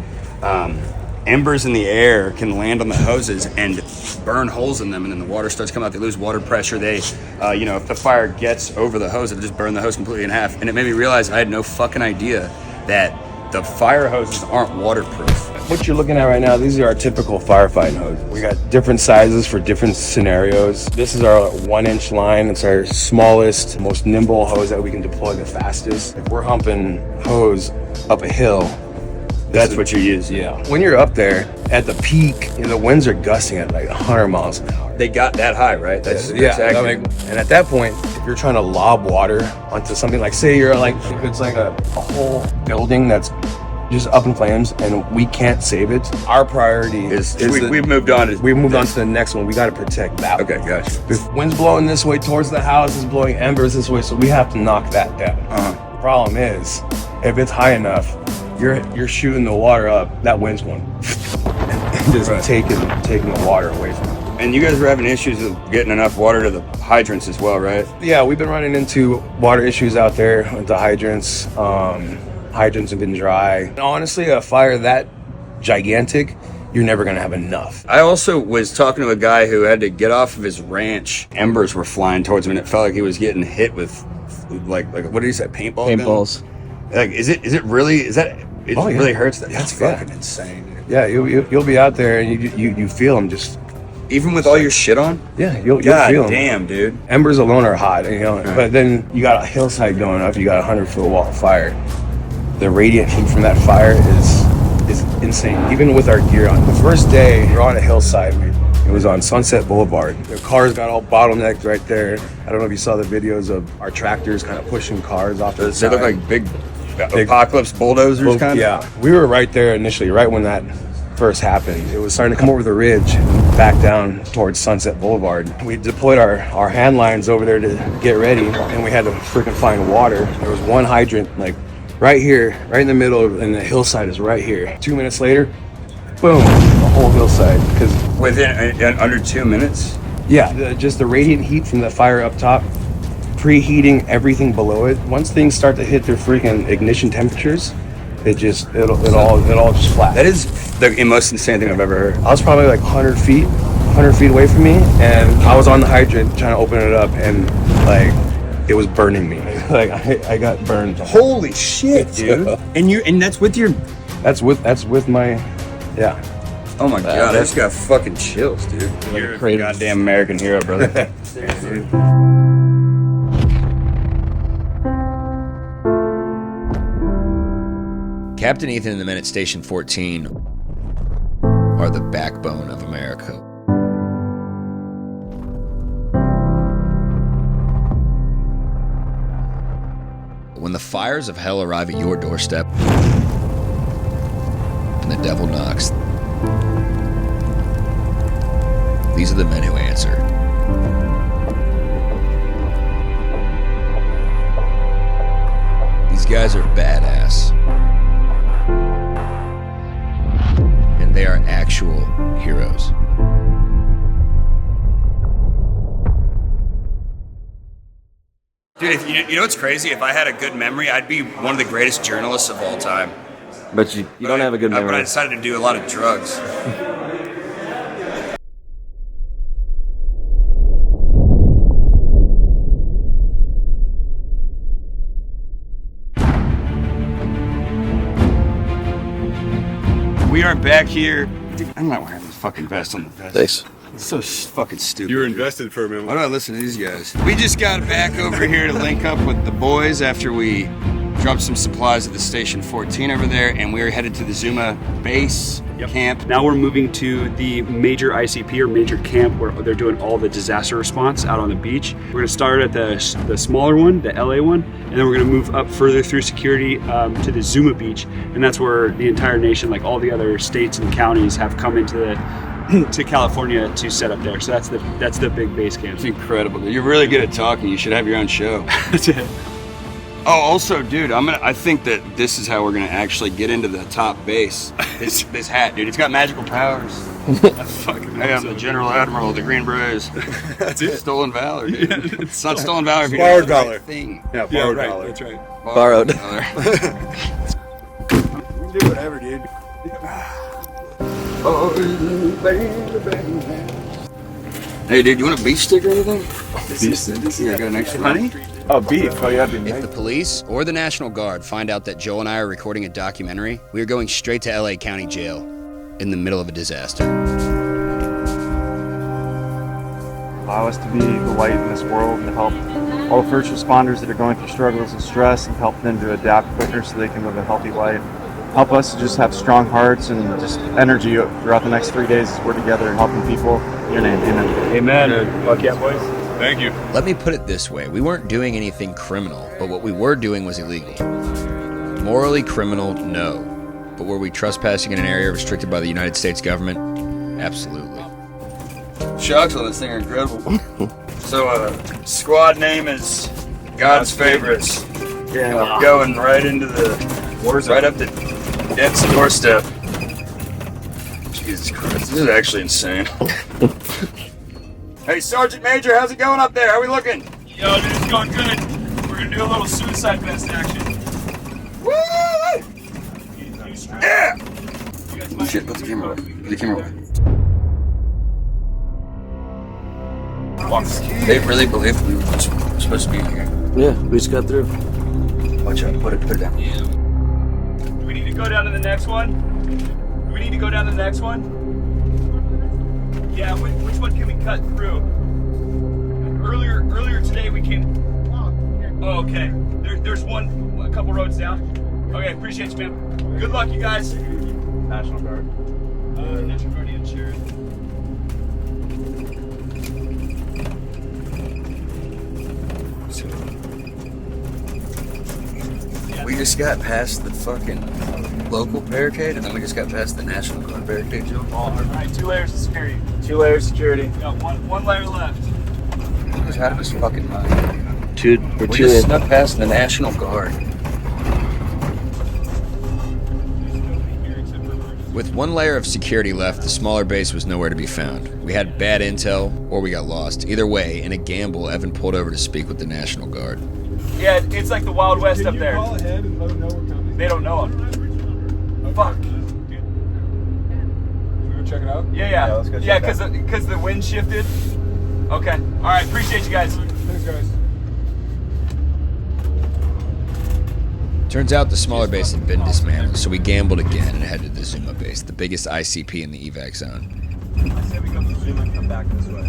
embers in the air can land on the hoses and burn holes in them, and then the water starts coming out. They lose water pressure. They, if the fire gets over the hose, it'll just burn the hose completely in half. And it made me realize I had no fucking idea that the fire hoses aren't waterproof. What you're looking at right now, these are our typical firefighting hoses. We got different sizes for different scenarios. This is our 1-inch line. It's our smallest, most nimble hose that we can deploy the fastest. If we're humping hose up a hill, that's what you use. Yeah. When you're up there at the peak, the winds are gusting at like 100 miles an hour. They got that high, right? That's accurate. And at that point, if you're trying to lob water onto something, like say you're like, if it's like a whole building that's just up in flames and we can't save it, our priority is we've moved on. We've moved on to the next one. We got to protect that. Okay, gotcha. If wind's blowing this way towards the house, is blowing embers this way, so we have to knock that down. The problem is, if it's high enough, you're shooting the water up, that wind's going and just taking the water away from it. And you guys were having issues with getting enough water to the hydrants as well, right? Yeah, we've been running into water issues out there with the hydrants. Hydrants have been dry. And honestly, a fire that gigantic, you're never gonna have enough. I also was talking to a guy who had to get off of his ranch. Embers were flying towards him, and it felt like he was getting hit with like what did he say? Paintballs. Like, it really hurts? That's fucking insane, dude. Yeah, you'll be out there and you feel them just. Even with all your shit on? Yeah, you'll feel them. Damn, dude. Embers alone are hot, but then you got a hillside going up, you got a 100-foot wall of fire. The radiant heat from that fire is insane, even with our gear on. The first day, we're on a hillside. It was on Sunset Boulevard. The cars got all bottlenecked right there. I don't know if you saw the videos of our tractors kind of pushing cars off the side. They look like big apocalypse bulldozers, kind of? Yeah, we were right there initially, right when that first happened. It was starting to come over the ridge and back down towards Sunset Boulevard. We deployed our hand lines over there to get ready, and we had to freaking find water. There was one hydrant, like right here, right in the middle, and the hillside is right here. 2 minutes later, boom, the whole hillside. Because within under 2 minutes? Yeah, just the radiant heat from the fire up top, preheating everything below it. Once things start to hit their freaking ignition temperatures, it'll all just flat. That is the most insane thing I've ever heard. I was probably like 100 feet away from me, and I was on the hydrant trying to open it up, and like it was burning me. Like I got burned. Holy shit, dude! And that's with your. That's with my, yeah. Oh my god, I just got fucking chills, dude. You're a goddamn American hero, brother. Seriously. Captain Ethan and the men at Station 14 are the backbone of America. When the fires of hell arrive at your doorstep and the devil knocks, these are the men who answer. These guys are badass. And They are actual heroes. Dude, if you know what's crazy? If I had a good memory, I'd be one of the greatest journalists of all time. But you don't have a good memory. But I decided to do a lot of drugs. We are back here. Dude, I'm not wearing this fucking vest on the vest. Thanks. It's so fucking stupid. You were invested for a minute. Why do I listen to these guys? We just got back over here to link up with the boys after we dropped some supplies at the Station 14 over there, and we were headed to the Zuma base camp. Now we're moving to the major ICP or major camp where they're doing all the disaster response out on the beach. We're gonna start at the smaller one, the LA one, and then we're gonna move up further through security to the Zuma beach, and that's where the entire nation, like all the other states and counties, have come into to California to set up there. So that's the big base camp. It's incredible. You're really good at talking. You should have your own show. That's it. Oh, also, dude, I think that this is how we're gonna actually get into the top base. This hat, dude, it's got magical powers. Hey, I'm the General Admiral of the Green Berets. That's it. Stolen valor, dude. It's not stolen valor if you Borrowed do the right valor. thing. Yeah, borrowed right, valor. That's right. Borrowed. Valor. We can do whatever, dude. Hey, dude, you want a beef stick or anything? Yeah, I got an extra honey. Oh, beef. Oh, yeah, that'd be If the police or the National Guard find out that Joel and I are recording a documentary, we are going straight to LA County Jail in the middle of a disaster. Allow us to be the light in this world and help all the first responders that are going through struggles and stress and help them to adapt quicker so they can live a healthy life. Help us to just have strong hearts and just energy throughout the next 3 days as we're together helping people. In your name, amen. Amen. Fuck yeah, boys. Thank you. Let me put it this way. We weren't doing anything criminal, but what we were doing was illegal. Morally criminal, no. But were we trespassing in an area restricted by the United States government? Absolutely. Shocks on this thing are incredible. So, squad name is God's Favorites. Yeah, we're going right into the right up the death's doorstep. Jesus Christ, this is actually insane. Hey, Sergeant Major, how's it going up there? How we looking? Yo, dude, it's going good. We're gonna do a little suicide vest action. Woo! Yeah! Shit, put the camera away. Put the camera away. They really believed we were supposed to be here. Yeah, we just got through. Watch out, put it down. Do we need to go down to the next one? Do we need to go down to the next one? Yeah, which one can we cut through? Earlier today we came. Oh, okay. There's one, a couple roads down. Okay, appreciate you, man. Good luck, you guys. National Guard. National Guard insured. We just got past the fucking local barricade, and then we just got past the National Guard barricade, Joe. All right, 2 layers of security. 2 layers of security. Got one layer left. Who's out of his fucking mind? We're We two just in. snuck past the National Guard. With one layer of security left, the smaller base was nowhere to be found. We had bad intel, or we got lost. Either way, in a gamble, Evan pulled over to speak with the National Guard. Yeah, it's like the Wild West up there. Call ahead and let them know we're coming. They don't know him. Fuck. We go check it out? Yeah, let's go check because the wind shifted. Okay. All right. Appreciate you guys. Thanks, guys. Turns out the smaller base had been dismantled, so we gambled again and headed to the Zuma base, the biggest ICP in the evac zone. I said we come to Zuma and come back this way.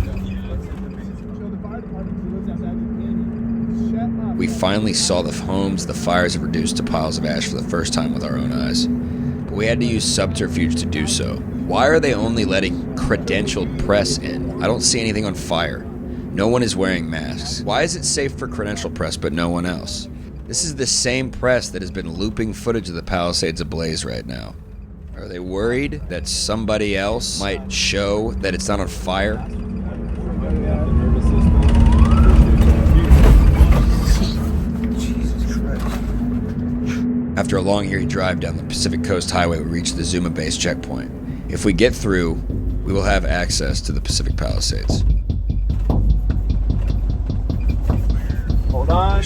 We finally saw the homes the fires had reduced to piles of ash for the first time with our own eyes. But we had to use subterfuge to do so. Why are they only letting credentialed press in? I don't see anything on fire. No one is wearing masks. Why is it safe for credentialed press but no one else? This is the same press that has been looping footage of the Palisades ablaze right now. Are they worried that somebody else might show that it's not on fire? After a long eerie drive down the Pacific Coast Highway, we reached the Zuma base checkpoint. If we get through, we will have access to the Pacific Palisades. Hold on.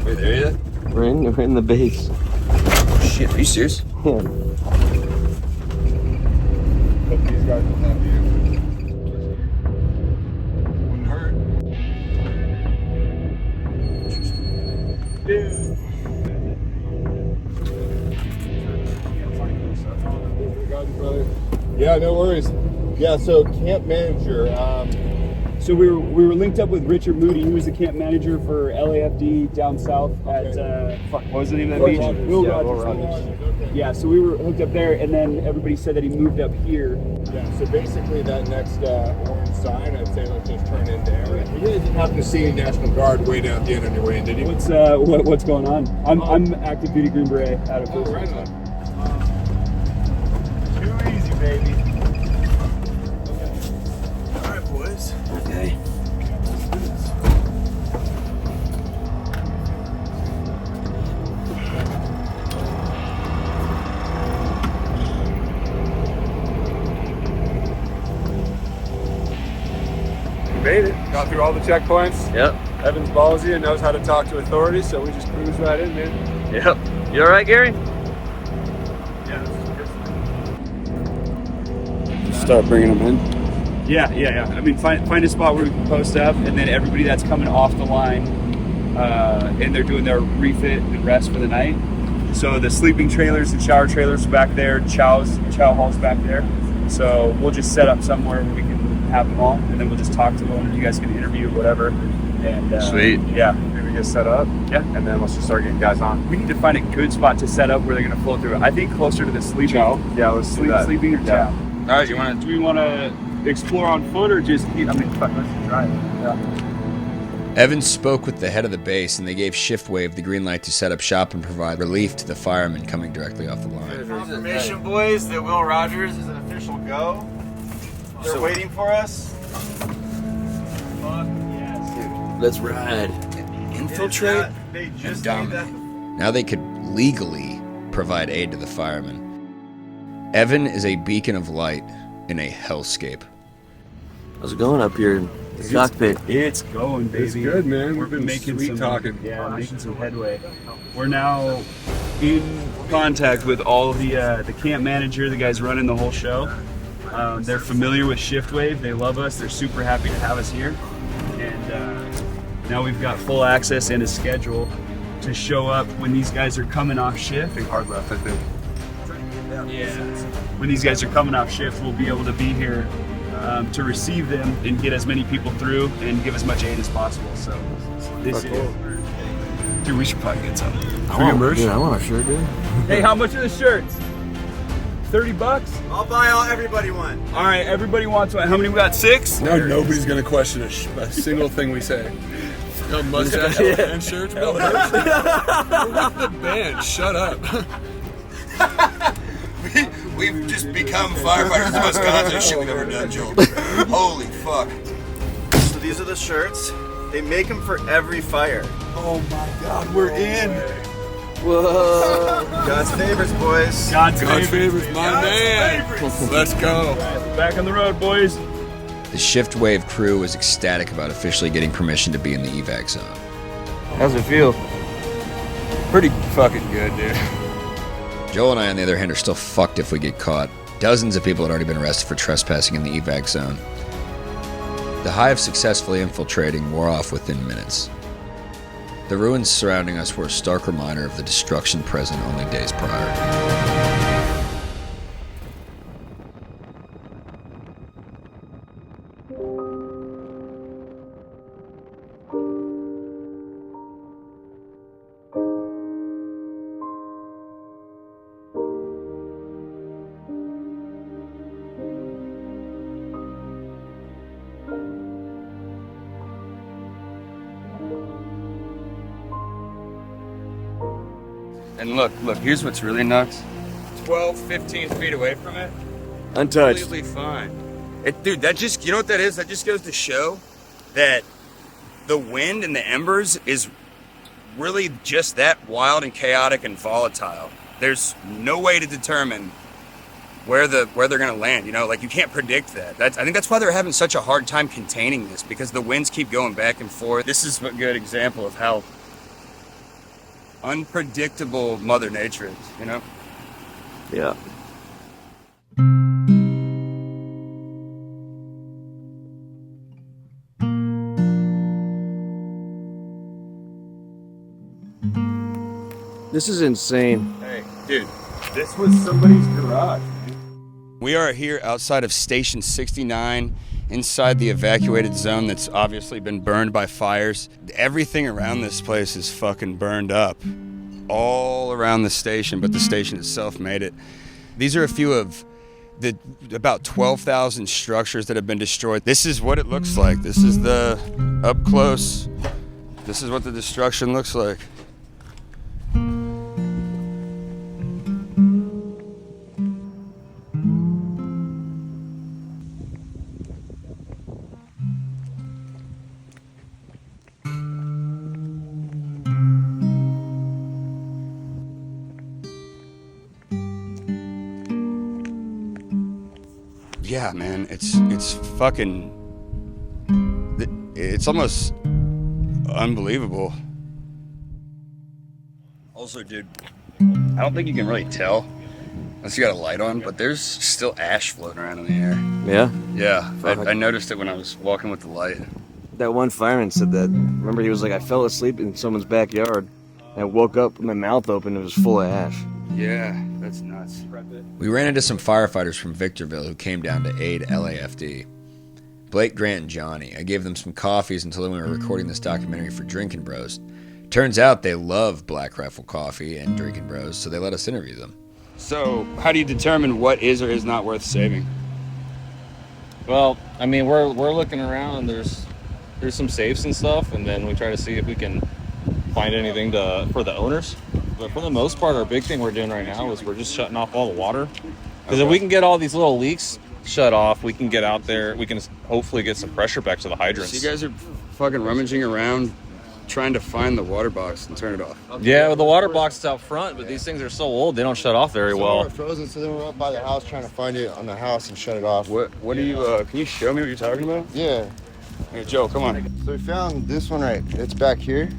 Wait, there you are? We're in the base. Oh, shit, are you serious? Yeah. Hope these guys will have you. Wouldn't hurt. Yeah, no worries. Yeah, so camp manager. So we were linked up with Richard Moody, who was the camp manager for LAFD down south at what was the name of that beach? Will Rogers. Yeah, so we were hooked up there, and then everybody said that he moved up here. Yeah, so basically that next orange sign, I'd say let's just turn in there. You didn't happen to see National Guard way down at the end on your way in, did you? What's going on? I'm active duty Green Beret out of First. Right on. Too easy, baby. All right, boys. Okay. Made it. Got through all the checkpoints. Yep. Evan's ballsy and knows how to talk to authorities, so we just cruise right in, man. Yep. You all right, Gary? Yeah, Start bringing them in. Yeah. I mean, find a spot where we can post up, and then everybody that's coming off the line, and they're doing their refit and rest for the night. So the sleeping trailers and shower trailers are back there, chow hall's back there. So we'll just set up somewhere where we can have them all, and then we'll just talk to them. You guys can interview, whatever. And Sweet. Yeah. Maybe get set up. Yeah. And then let's just start getting guys on. We need to find a good spot to set up where they're going to flow through. I think closer to the sleeping. Chow. Yeah, let's do that. Sleeping or chow. All right, Do we want to explore on foot or just? Fuck, let's try it. Yeah. Evan spoke with the head of the base, and they gave Shiftwave the green light to set up shop and provide relief to the firemen coming directly off the line. Confirmation, boys, that Will Rogers is an official go. They're waiting for us. Fuck yes. Let's ride. Infiltrate They and just need that. dominate. Now they could legally provide aid to the firemen. Evan is a beacon of light in a hellscape. How's it going up here in the cockpit? It's going, baby. It's good, man. We've been making sweet some talking. Yeah, making some headway. We're now in contact with all of the camp manager, the guys running the whole show. They're familiar with Shiftwave. They love us. They're super happy to have us here. And now we've got full access and a schedule to show up when these guys are coming off shift. Big hard left, I think. Yeah. When these guys are coming off shift, we'll be able to be here to receive them and get as many people through and give as much aid as possible. So this is... Dude, we should probably get some. I want a shirt, dude. Hey, how much are the shirts? $30? I'll buy everybody one. All right, everybody wants one. How many we got? 6? Now nobody's gonna question a single thing we say. No mustache and shirts, bro. We're with the band. Shut up. We've just become firefighters. The most Gonzo shit we've ever done, Joel. Holy fuck. So these are the shirts. They make them for every fire. Oh my God, we're in. Whoa. God's favorites, boys. God's favorites, my man. Let's go. Back on the road, boys. The Shiftwave crew was ecstatic about officially getting permission to be in the evac zone. How's it feel? Pretty fucking good, dude. Joel and I, on the other hand, are still fucked if we get caught. Dozens of people had already been arrested for trespassing in the evac zone. The high of successfully infiltrating wore off within minutes. The ruins surrounding us were a stark reminder of the destruction present only days prior. And look, here's what's really nuts. 12, 15 feet away from it. Untouched. Completely fine. Dude, that just, you know what that is? That just goes to show that the wind and the embers is really just that wild and chaotic and volatile. There's no way to determine where they're going to land, you know? Like, you can't predict that. I think that's why they're having such a hard time containing this, because the winds keep going back and forth. This is a good example of how unpredictable Mother Nature is, you know? Yeah. This is insane. Hey, dude, this was somebody's garage. We are here outside of Station 69, inside the evacuated zone that's obviously been burned by fires. Everything around this place is fucking burned up. All around the station, but the station itself made it. These are a few of the about 12,000 structures that have been destroyed. This is what it looks like. This is the up close. This is what the destruction looks like. Yeah, man, it's fucking, it's almost unbelievable. Also, dude, I don't think you can really tell unless you got a light on, but there's still ash floating around in the air. Yeah? Yeah, I noticed it when I was walking with the light. That one fireman said that. Remember, he was like, I fell asleep in someone's backyard, and I woke up with my mouth open, it was full of ash. Yeah, that's nuts. We ran into some firefighters from Victorville who came down to aid LAFD. Blake, Grant, and Johnny. I gave them some coffees and told them we were recording this documentary for Drinkin' Bros. Turns out they love Black Rifle coffee and Drinkin' Bros, so they let us interview them. So, how do you determine what is or is not worth saving? Well, I mean, we're looking around. There's some safes and stuff, and then we try to see if we can find anything for the owners. But for the most part, our big thing we're doing right now is we're just shutting off all the water. Because if we can get all these little leaks shut off, we can get out there. We can hopefully get some pressure back to the hydrants. So you guys are fucking rummaging around trying to find the water box and turn it off. Yeah, well, the water box is out front, but these things are so old, they don't shut off very well. We're frozen, so then we're up by the house trying to find it on the house and shut it off. What do you, can you show me what you're talking about? Yeah. Hey, Joe, come on. So we found this one it's back here.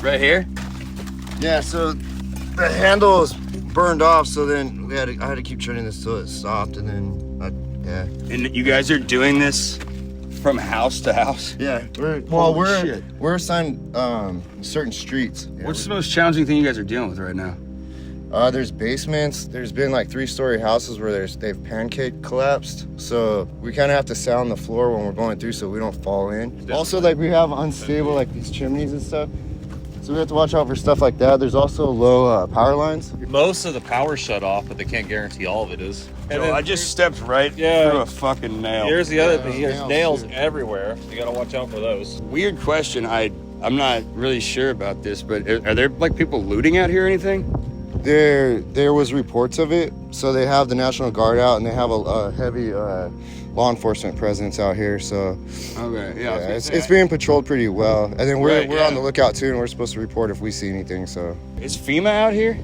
Right here? Yeah, so the handle is burned off, so then I had to keep turning this till it stopped, and then, yeah. And you guys are doing this from house to house? Yeah, we're assigned certain streets. Yeah, What's the most challenging thing you guys are dealing with right now? There's basements. There's been like 3-story houses where they've pancake collapsed. So we kind of have to sound the floor when we're going through so we don't fall in. Also, like we have unstable like these chimneys and stuff. So we have to watch out for stuff like that. There's also low power lines. Most of the power's shut off, but they can't guarantee all of it is. And I just stepped right through a fucking nail. Here's the other thing. There's nails everywhere. You gotta watch out for those. Weird question. I'm not really sure about this, but are there like people looting out here or anything? There was reports of it. So they have the National Guard out, and they have a heavy law enforcement presence out here. So okay, it's being patrolled pretty well. And then we're on the lookout too, and we're supposed to report if we see anything. So is FEMA out here?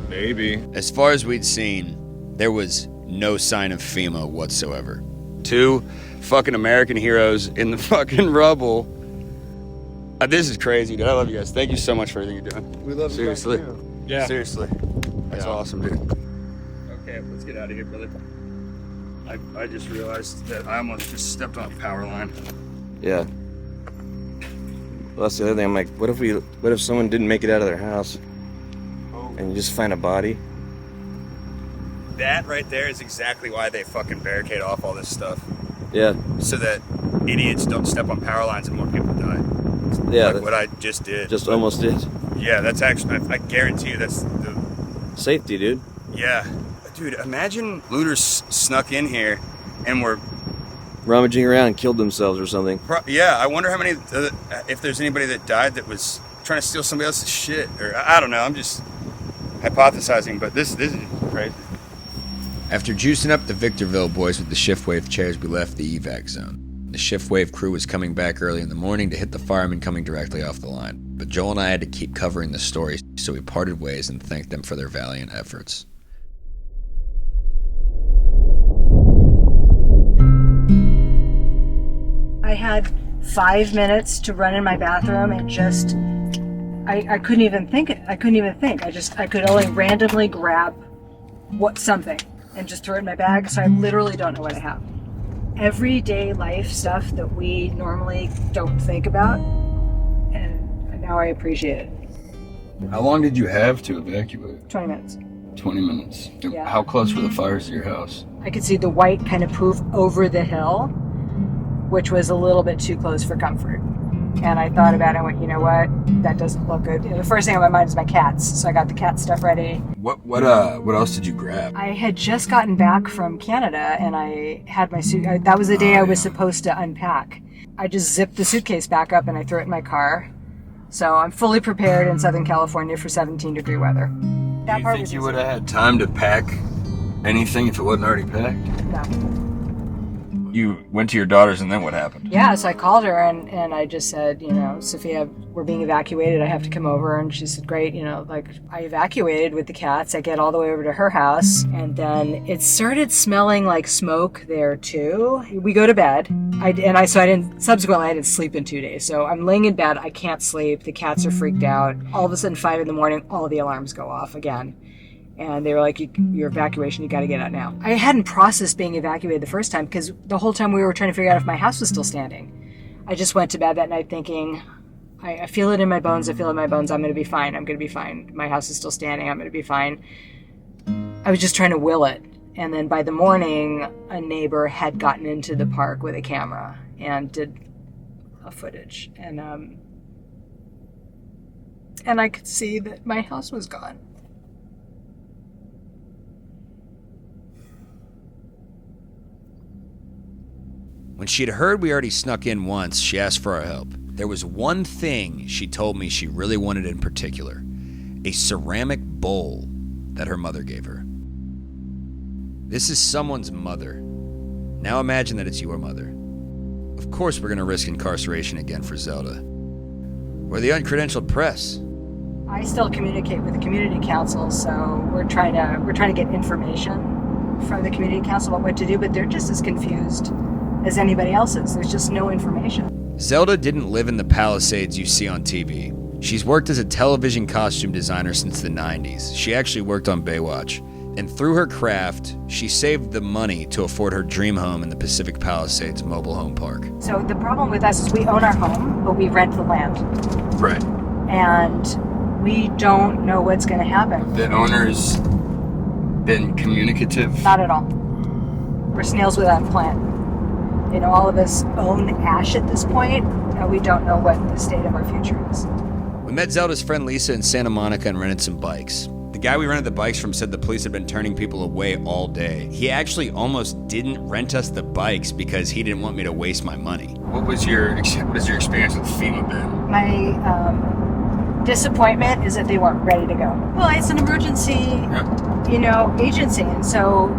Maybe. As far as we'd seen, there was no sign of FEMA whatsoever. 2 fucking American heroes in the fucking rubble. This is crazy, dude. I love you guys. Thank you so much for everything you're doing. We love you guys seriously. too. Yeah. Seriously. That's awesome, dude. Okay, let's get out of here, brother. I just realized that I almost just stepped on a power line. Yeah. Well, that's the other thing. I'm like, what if someone didn't make it out of their house and you just find a body? That right there is exactly why they fucking barricade off all this stuff. Yeah. So that idiots don't step on power lines and more people die. Yeah. Like what I just did. Almost did. Yeah, that's actually, I guarantee you that's the... Safety, dude. Yeah. Dude, imagine looters snuck in here and were... rummaging around and killed themselves or something. Yeah, I wonder how many, if there's anybody that died that was trying to steal somebody else's shit. Or, I don't know, I'm just hypothesizing, but this is crazy. After juicing up the Victorville boys with the shift wave chairs, we left the evac zone. The shift wave crew was coming back early in the morning to hit the firemen coming directly off the line. But Joel and I had to keep covering the story, so we parted ways and thanked them for their valiant efforts. I had 5 minutes to run in my bathroom and just, I couldn't even think. I could only randomly grab something and just throw it in my bag. So I literally don't know what I have. Everyday life stuff that we normally don't think about, and now I appreciate it. How long did you have to evacuate? 20 minutes. 20 minutes. Yeah. How close were the fires to your house? I could see the white kind of poof over the hill, which was a little bit too close for comfort. And I thought about it and went, you know what? That doesn't look good. The first thing on my mind is my cats. So I got the cat stuff ready. What else did you grab? I had just gotten back from Canada and I had my suit. That was the day I was supposed to unpack. I just zipped the suitcase back up and I threw it in my car. So I'm fully prepared in Southern California for 17-degree weather. Do you think you would have had time to pack anything if it wasn't already packed? No. You went to your daughter's and then what happened? Yeah, so I called her and I just said, Sophia, we're being evacuated. I have to come over. And she said, great. I evacuated with the cats. I get all the way over to her house. And then it started smelling like smoke there too. We go to bed. I didn't sleep in 2 days. So I'm laying in bed. I can't sleep. The cats are freaked out. All of a sudden, 5 a.m, all the alarms go off again. And they were like, your evacuation, you got to get out now. I hadn't processed being evacuated the first time because the whole time we were trying to figure out if my house was still standing. I just went to bed that night thinking, I feel it in my bones. I'm going to be fine. I'm going to be fine. My house is still standing. I'm going to be fine. I was just trying to will it. And then by the morning, a neighbor had gotten into the park with a camera and did a footage. And I could see that my house was gone. When she'd heard we already snuck in once, she asked for our help. There was one thing she told me she really wanted in particular, a ceramic bowl that her mother gave her. This is someone's mother. Now imagine that it's your mother. Of course we're going to risk incarceration again for ZELDA. We're the uncredentialed press. I still communicate with the community council, so we're trying to get information from the community council about what to do, but they're just as confused as anybody else is. There's just no information. ZELDA didn't live in the Palisades you see on TV. She's worked as a television costume designer since the 90s. She actually worked on Baywatch. And through her craft, she saved the money to afford her dream home in the Pacific Palisades mobile home park. So the problem with us is we own our home, but we rent the land. Right. And we don't know what's going to happen. The owner's been communicative? Not at all. We're snails without a plan. All of us own ash at this point, and we don't know what the state of our future is. We met ZELDA's friend Lisa in Santa Monica and rented some bikes. The guy we rented the bikes from said the police had been turning people away all day. He actually almost didn't rent us the bikes because he didn't want me to waste my money. What was your experience with FEMA been? My disappointment is that they weren't ready to go. Well, it's an emergency, agency, and so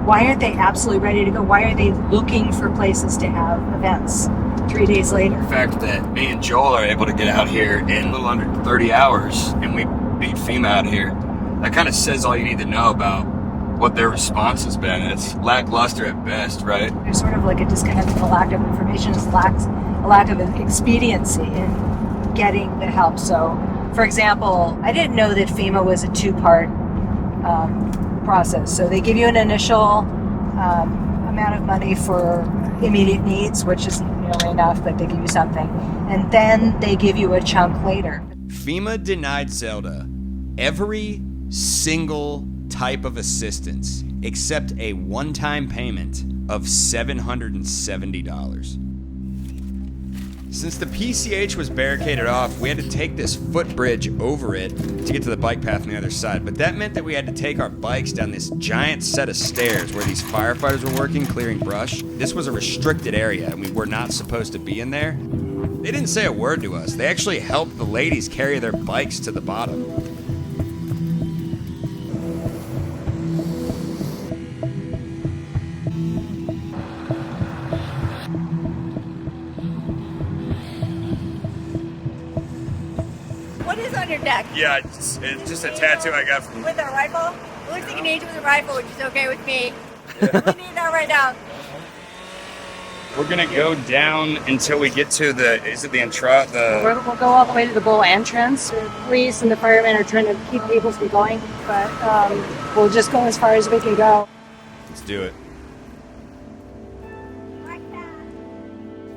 why aren't they absolutely ready to go? Why are they looking for places to have events 3 days later? The fact that me and Joel are able to get out here in a little under 30 hours and we beat FEMA out here, that kind of says all you need to know about what their response has been. It's lackluster at best, right? There's sort of like a disconnect, a lack of information, a lack of expediency in getting the help. So, for example, I didn't know that FEMA was a two-part process. So they give you an initial amount of money for immediate needs, which isn't nearly enough, but they give you something. And then they give you a chunk later. FEMA denied ZELDA every single type of assistance except a one-time payment of $770. Since the PCH was barricaded off, we had to take this footbridge over it to get to the bike path on the other side. But that meant that we had to take our bikes down this giant set of stairs where these firefighters were working, clearing brush. This was a restricted area, and we were not supposed to be in there. They didn't say a word to us. They actually helped the ladies carry their bikes to the bottom. neck. Yeah, it's just a tattoo I got from. With a rifle? It looks like an angel with a rifle, which is okay with me. We need that right now. We're gonna go down until we get to the. Is it the intro? We'll go all the way to the bull entrance. The police and the firemen are trying to keep people from going, but we'll just go as far as we can go. Let's do it.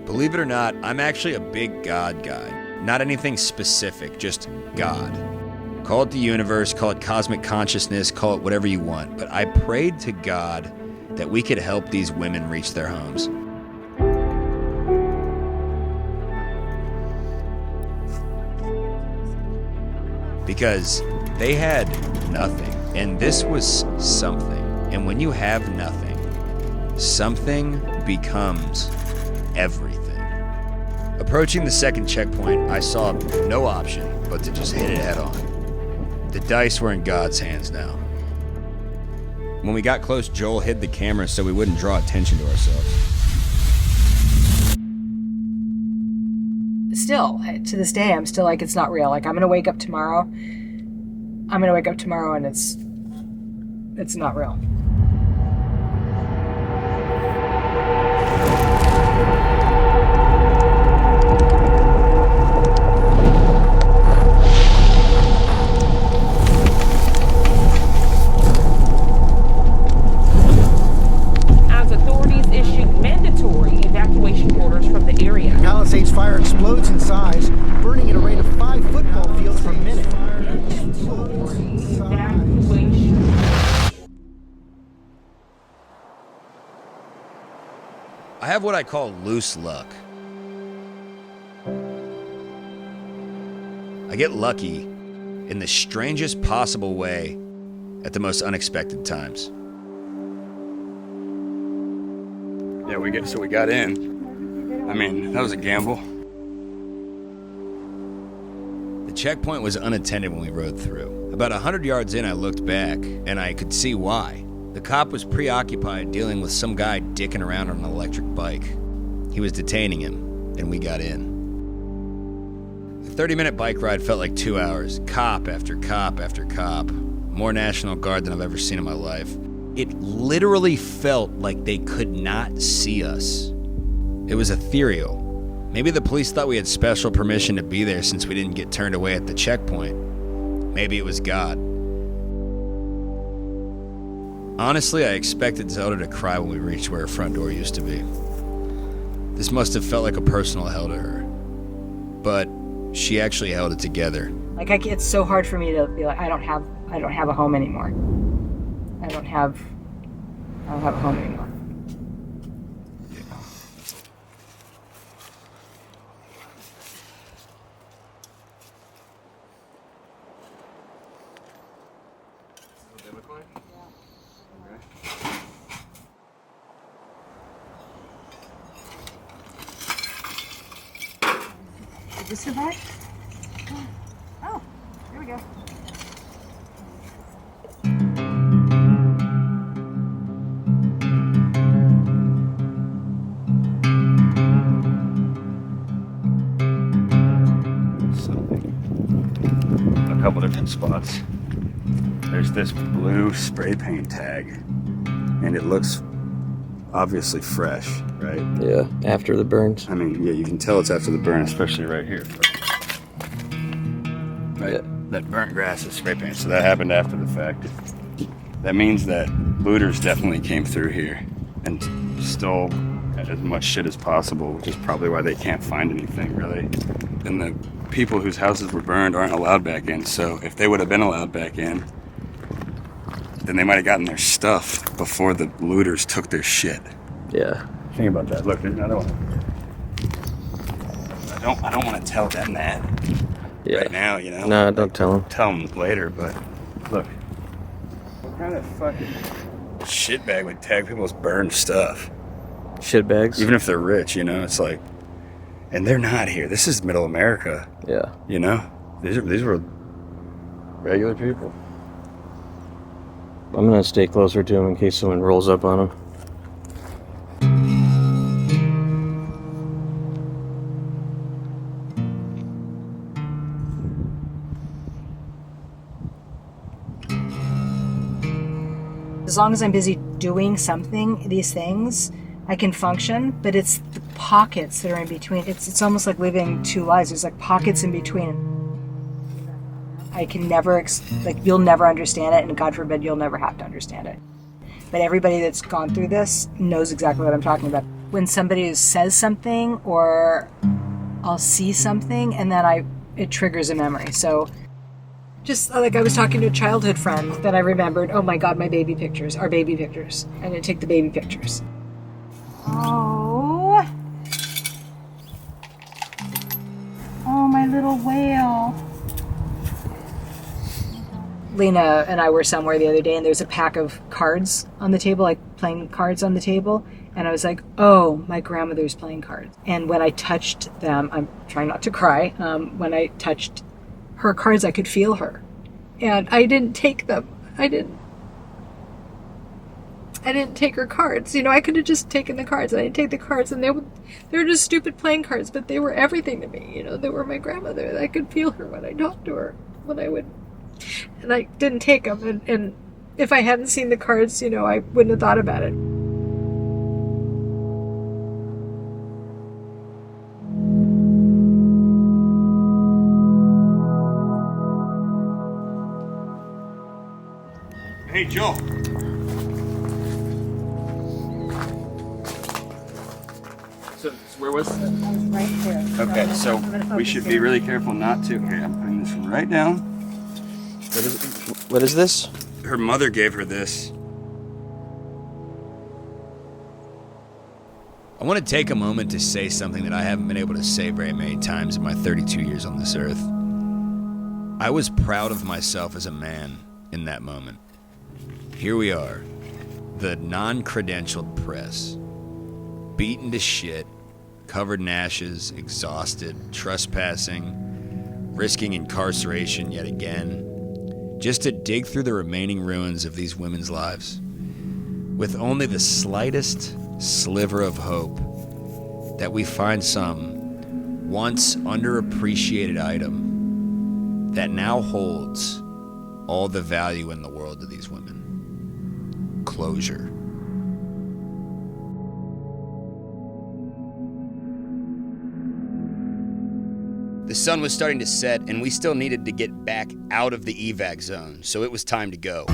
Believe it or not, I'm actually a big God guy. Not anything specific, just God. Call it the universe, call it cosmic consciousness, call it whatever you want. But I prayed to God that we could help these women reach their homes. Because they had nothing, and this was something. And when you have nothing, something becomes everything. Approaching the second checkpoint, I saw no option but to just hit it head on. The dice were in God's hands now. When we got close, Joel hid the camera so we wouldn't draw attention to ourselves. Still, to this day, I'm still like, it's not real. Like, I'm gonna wake up tomorrow. And it's not real. As authorities issued mandatory evacuation orders from the area. Palisades fire explodes in size, burning at a rate of 5 football fields per minute. I have what I call loose luck. I get lucky in the strangest possible way at the most unexpected times. Yeah, we got in. I mean, that was a gamble. The checkpoint was unattended when we rode through. About 100 yards in, I looked back, and I could see why. The cop was preoccupied dealing with some guy dicking around on an electric bike. He was detaining him, and we got in. The 30-minute bike ride felt like 2 hours. Cop after cop after cop. More National Guard than I've ever seen in my life. It literally felt like they could not see us. It was ethereal. Maybe the police thought we had special permission to be there since we didn't get turned away at the checkpoint. Maybe it was God. Honestly, I expected ZELDA to cry when we reached where her front door used to be. This must have felt like a personal hell to her. But she actually held it together. Like, it's so hard for me to be like, I don't have a home anymore. I don't have a home anymore. Is this your bag? Oh, here we go. A couple different spots. There's this blue spray paint tag, and it looks obviously fresh, right? Yeah, after the burns. I mean, yeah, you can tell it's after the burn, especially right here. Right? Yeah. That burnt grass is spray paint, so that happened after the fact. That means that looters definitely came through here and stole as much shit as possible, which is probably why they can't find anything, really. And the people whose houses were burned aren't allowed back in, so if they would have been allowed back in, then they might have gotten their stuff before the looters took their shit. Yeah. Think about that. Look, there's another one. I don't want to tell them that right now, you know? No, don't tell them. Tell them later, but look. What kind of fucking shitbag would tag people's burned stuff? Shitbags? Even if they're rich, you know? It's like, and they're not here. This is middle America. Yeah. You know? These were regular people. I'm gonna stay closer to him in case someone rolls up on him. As long as I'm busy doing something, these things, I can function, but it's the pockets that are in between. It's almost like living two lives. There's like pockets in between. I can never, you'll never understand it, and God forbid you'll never have to understand it. But everybody that's gone through this knows exactly what I'm talking about. When somebody says something, or I'll see something, and then it triggers a memory. So just like I was talking to a childhood friend that I remembered, oh my God, our baby pictures. I didn't take the baby pictures. Oh, my little whale. Lena and I were somewhere the other day, and there's a pack of cards on the table, like playing cards on the table. And I was like, oh, my grandmother's playing cards. And when I touched them, I'm trying not to cry, when I touched her cards, I could feel her. And I didn't take them. I didn't take her cards. I could have just taken the cards. I didn't take the cards, and they were just stupid playing cards, but they were everything to me. They were my grandmother. I could feel her when I talked to her, and I didn't take them. And if I hadn't seen the cards, I wouldn't have thought about it. Hey, Joe. So where was that? Right there. Okay, so we should be really careful not to. Okay, I'm putting this right down. What is this? Her mother gave her this. I want to take a moment to say something that I haven't been able to say very many times in my 32 years on this earth. I was proud of myself as a man in that moment. Here we are, the non-credentialed press, beaten to shit, covered in ashes, exhausted, trespassing, risking incarceration yet again, just to dig through the remaining ruins of these women's lives, with only the slightest sliver of hope that we find some once underappreciated item that now holds all the value in the world to these women. Closure. The sun was starting to set, and we still needed to get back out of the evac zone, so it was time to go.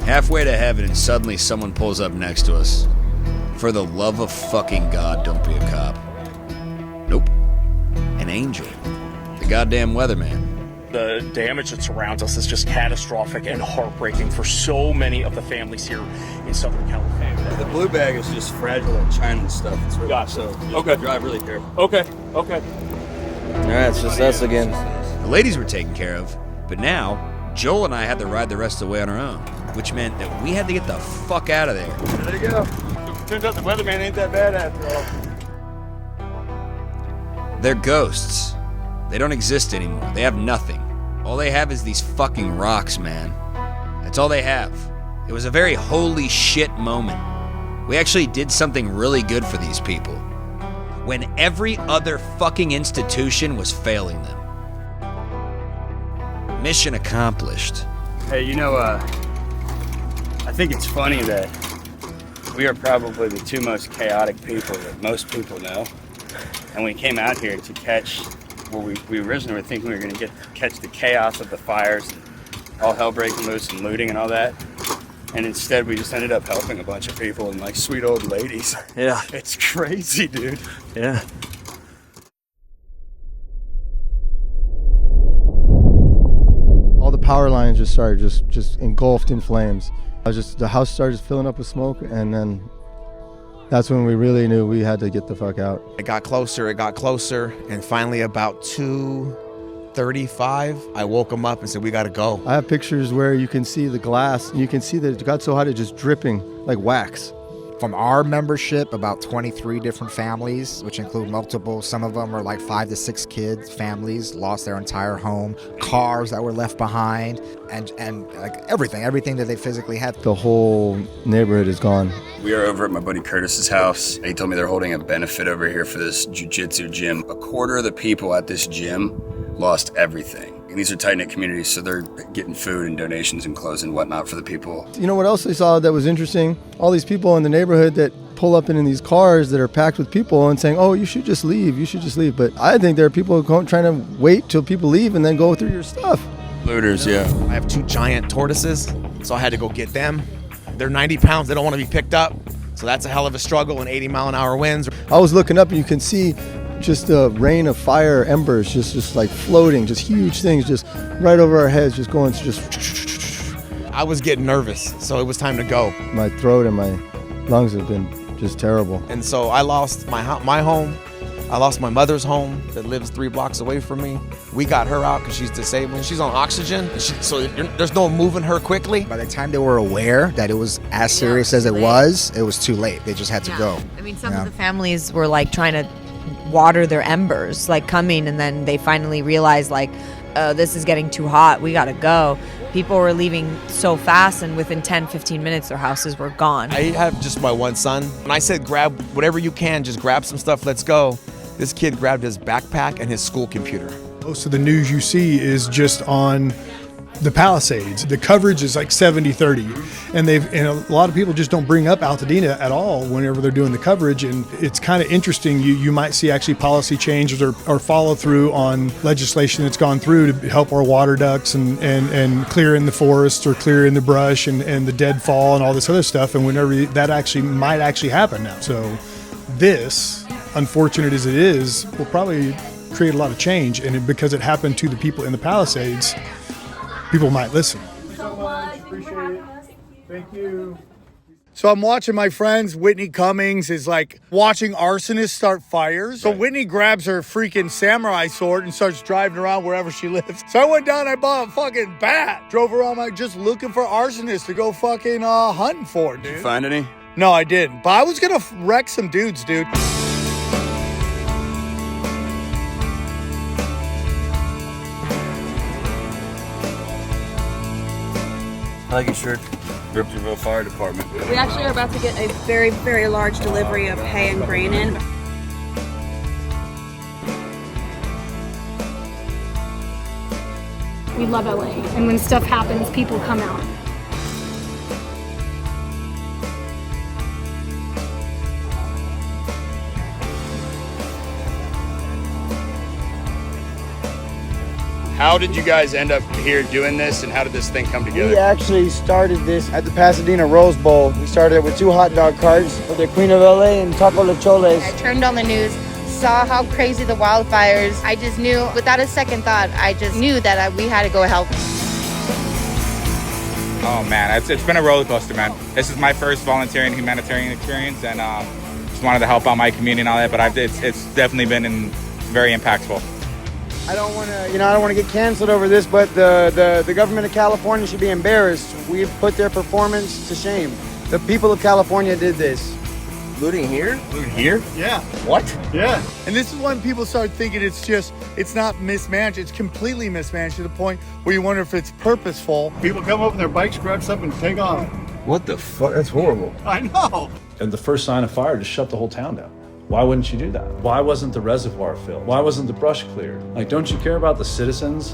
Halfway to heaven, and suddenly someone pulls up next to us. For the love of fucking God, don't be a cop. Nope. An angel. The goddamn weatherman. The damage that surrounds us is just catastrophic and heartbreaking for so many of the families here in Southern California. The blue bag is just fragile like China and stuff. It's really, gotcha. So okay. Drive really careful. Okay. All right, it's just us again. The ladies were taken care of, but now Joel and I had to ride the rest of the way on our own, which meant that we had to get the fuck out of there. There you go. Turns out the weatherman ain't that bad after all. They're ghosts. They don't exist anymore. They have nothing. All they have is these fucking rocks, man. That's all they have. It was a very holy shit moment. We actually did something really good for these people, when every other fucking institution was failing them. Mission accomplished. Hey, I think it's funny that we are probably the two most chaotic people that most people know. And we came out here to catch, we originally were thinking we were going to catch the chaos of the fires, and all hell breaking loose and looting and all that. And instead we just ended up helping a bunch of people and like sweet old ladies. Yeah. It's crazy, dude. Yeah. All the power lines just started just engulfed in flames. The house started filling up with smoke, and then that's when we really knew we had to get the fuck out. It got closer, and finally about 2 8:35, I woke him up and said, we got to go. I have pictures where you can see the glass, and you can see that it got so hot it just dripping like wax. From our membership, about 23 different families, which include multiple, some of them are like 5 to 6 kids, families lost their entire home, cars that were left behind, and like everything that they physically had. The whole neighborhood is gone. We are over at my buddy Curtis's house. He told me they're holding a benefit over here for this jiu-jitsu gym. A quarter of the people at this gym lost everything. And these are tight-knit communities, so they're getting food and donations and clothes and whatnot for the people. You know what else I saw that was interesting? All these people in the neighborhood that pull up in these cars that are packed with people and saying, oh, you should just leave, you should just leave. But I think there are people trying to wait till people leave and then go through your stuff. Looters, yeah. I have 2 giant tortoises, so I had to go get them. They're 90 pounds, they don't want to be picked up. So that's a hell of a struggle in 80-mile-an-hour winds. I was looking up and you can see just a rain of fire embers just like floating, just huge things just right over our heads, just going, just. I was getting nervous, so it was time to go. My throat and my lungs have been just terrible. And so I lost my home. I lost my mother's home that lives 3 blocks away from me. We got her out because she's disabled. She's on oxygen, so there's no moving her quickly. By the time they were aware that it was as serious as it was too late. They just had to go. I mean, some of the families were like trying to water their embers, like coming, and then they finally realized like, oh, this is getting too hot, we gotta go. People were leaving so fast, and within 10-15 minutes their houses were gone. I have just my one son, and I said, grab whatever you can, just grab some stuff, let's go. This kid grabbed his backpack and his school computer. Most of the news you see is just on the Palisades. The coverage is like 70-30, and a lot of people just don't bring up Altadena at all whenever they're doing the coverage, and it's kind of interesting. You might see actually policy changes or follow through on legislation that's gone through to help our water ducts and clear in the forests or clear in the brush and the deadfall and all this other stuff, and whenever that might actually happen now. So this, unfortunate as it is, will probably create a lot of change, and because it happened to the people in the Palisades, people might listen. So much. Appreciate it. Thank you. So I'm watching my friends. Whitney Cummings is like watching arsonists start fires. So Whitney grabs her freaking samurai sword and starts driving around wherever she lives. So I went down and I bought a fucking bat. Drove around like just looking for arsonists to go fucking hunting for, dude. Did you find any? No, I didn't. But I was gonna wreck some dudes, dude. I like your shirt. Ripperville Fire Department. We actually are about to get a very, very large delivery of hay and grain in. We love LA, and when stuff happens, people come out. How did you guys end up here doing this, and how did this thing come together? We actually started this at the Pasadena Rose Bowl. We started it with 2 hot dog carts for the Queen of LA and Taco Lecholes. I turned on the news, saw how crazy the wildfires. I just knew, without a second thought, I just knew that we had to go help. Oh man, it's been a roller coaster, man. This is my first volunteering humanitarian experience, and just wanted to help out my community and all that. But it's definitely been very impactful. I don't want to, get canceled over this, but the government of California should be embarrassed. We've put their performance to shame. The people of California did this. Looting here? Looting here? Yeah. What? Yeah. And this is when people start thinking it's not mismanaged. It's completely mismanaged to the point where you wonder if it's purposeful. People come up on their bikes, grab something, and take off. What the fuck? That's horrible. I know. And the first sign of fire, just shut the whole town down. Why wouldn't you do that? Why wasn't the reservoir filled? Why wasn't the brush cleared? Like, don't you care about the citizens?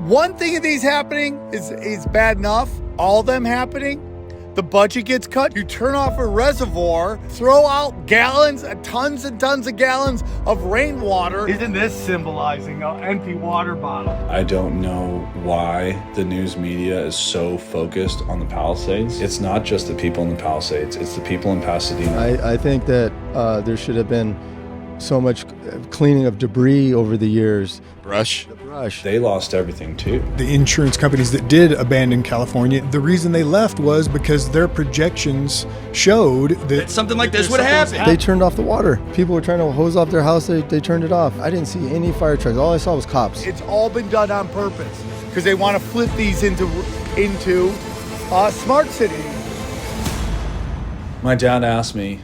One thing of these happening is bad enough. All of them happening, the budget gets cut. You turn off a reservoir, throw out gallons, tons and tons of gallons of rainwater. Isn't this symbolizing an empty water bottle? I don't know why the news media is so focused on the Palisades. It's not just the people in the Palisades, it's the people in Pasadena. I think that there should have been so much cleaning of debris over the years. Brush. They lost everything too. The insurance companies that did abandon California, the reason they left was because their projections showed that something like this would happen. They turned off the water. People were trying to hose off their house. They turned it off. I didn't see any fire trucks. All I saw was cops. It's all been done on purpose because they want to flip these into smart city. My dad asked me,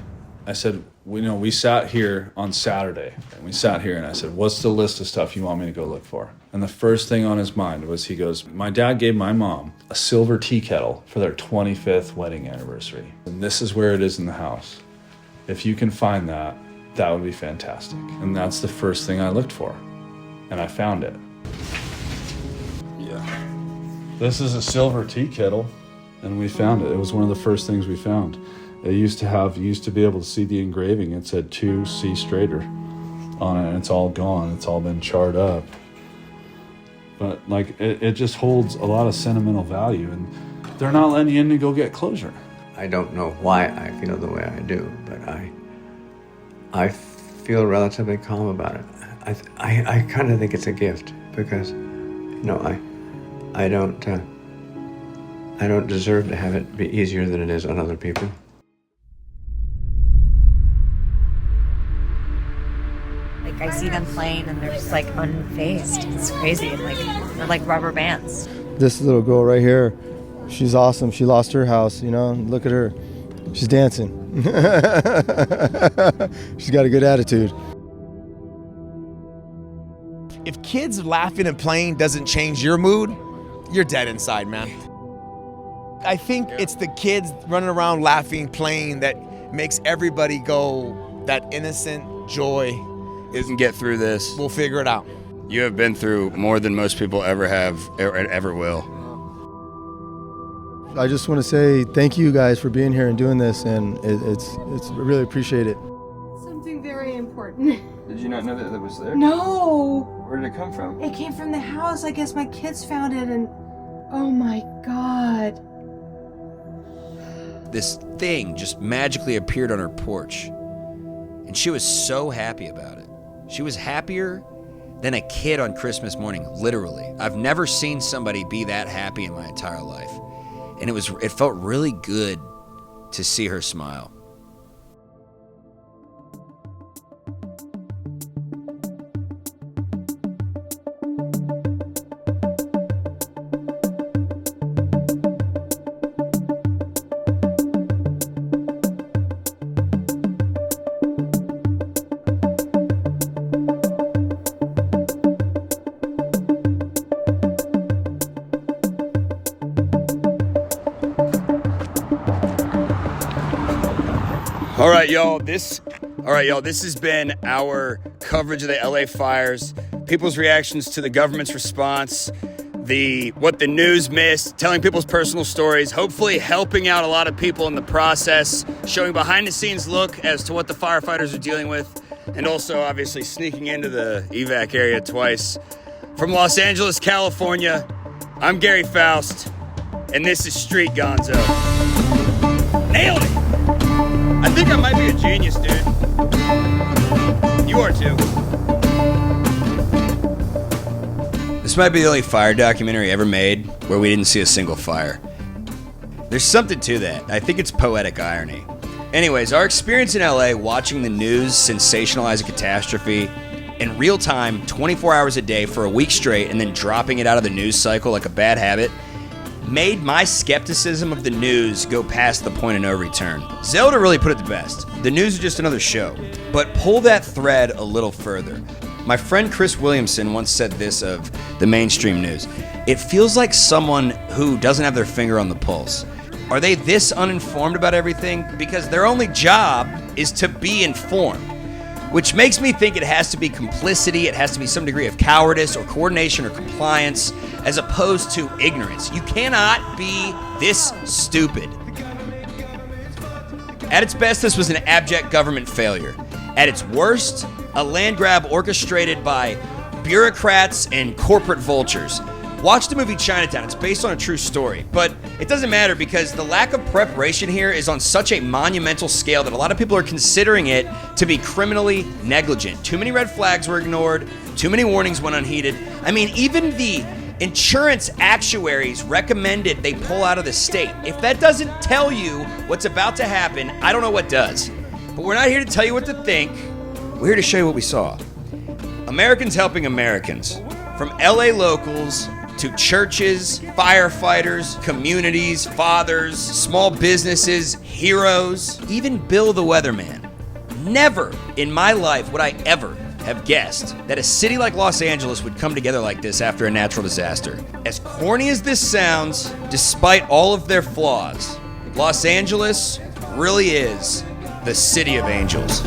I said, we sat here on Saturday, and we sat here, and I said, what's the list of stuff you want me to go look for? And the first thing on his mind was, he goes, my dad gave my mom a silver tea kettle for their 25th wedding anniversary. And this is where it is in the house. If you can find that, that would be fantastic. And that's the first thing I looked for. And I found it. Yeah. This is a silver tea kettle, and we found it. It was one of the first things we found. It used to be able to see the engraving. It said 2C straighter on it, and it's all gone. It's all been charred up. But it just holds a lot of sentimental value, and they're not letting you in to go get closure. I don't know why I feel the way I do, but I feel relatively calm about it. I kind of think it's a gift because, I don't deserve to have it be easier than it is on other people. I see them playing and they're just unfazed. It's crazy. They're like rubber bands. This little girl right here, she's awesome. She lost her house, look at her. She's dancing. She's got a good attitude. If kids laughing and playing doesn't change your mood, you're dead inside, man. I think it's the kids running around laughing, playing that makes everybody go, that innocent joy. Isn't get through this. We'll figure it out. You have been through more than most people ever have, or ever will. I just want to say thank you guys for being here and doing this, and it's I really appreciate it. Something very important. Did you not know that was there? No. Where did it come from? It came from the house. I guess my kids found it, and oh my God. This thing just magically appeared on her porch, and she was so happy about it. She was happier than a kid on Christmas morning, literally. I've never seen somebody be that happy in my entire life. And it felt really good to see her smile. All right, y'all, this has been our coverage of the LA fires, people's reactions to the government's response, what the news missed, telling people's personal stories, hopefully helping out a lot of people in the process, showing behind-the-scenes look as to what the firefighters are dealing with, and also obviously sneaking into the evac area twice. From Los Angeles, California, I'm Gary Faust, and this is Street Gonzo. Nailed it! I think I might be a genius, dude. You are too. This might be the only fire documentary ever made where we didn't see a single fire. There's something to that. I think it's poetic irony. Anyways, our experience in LA watching the news sensationalize a catastrophe in real time, 24 hours a day for a week straight, and then dropping it out of the news cycle like a bad habit, made my skepticism of the news go past the point of no return. ZELDA really put it the best. The news is just another show. But pull that thread a little further. My friend Chris Williamson once said this of the mainstream news. It feels like someone who doesn't have their finger on the pulse. Are they this uninformed about everything? Because their only job is to be informed. Which makes me think it has to be complicity, it has to be some degree of cowardice or coordination or compliance, as opposed to ignorance. You cannot be this stupid. At its best, this was an abject government failure. At its worst, a land grab orchestrated by bureaucrats and corporate vultures. Watch the movie Chinatown. It's based on a true story. But it doesn't matter because the lack of preparation here is on such a monumental scale that a lot of people are considering it to be criminally negligent. Too many red flags were ignored. Too many warnings went unheeded. I mean, even the insurance actuaries recommended they pull out of the state. If that doesn't tell you what's about to happen, I don't know what does. But we're not here to tell you what to think. We're here to show you what we saw. Americans helping Americans. From LA locals to churches, firefighters, communities, fathers, small businesses, heroes, even Bill the Weatherman. Never in my life would I ever have guessed that a city like Los Angeles would come together like this after a natural disaster. As corny as this sounds, despite all of their flaws, Los Angeles really is the city of angels.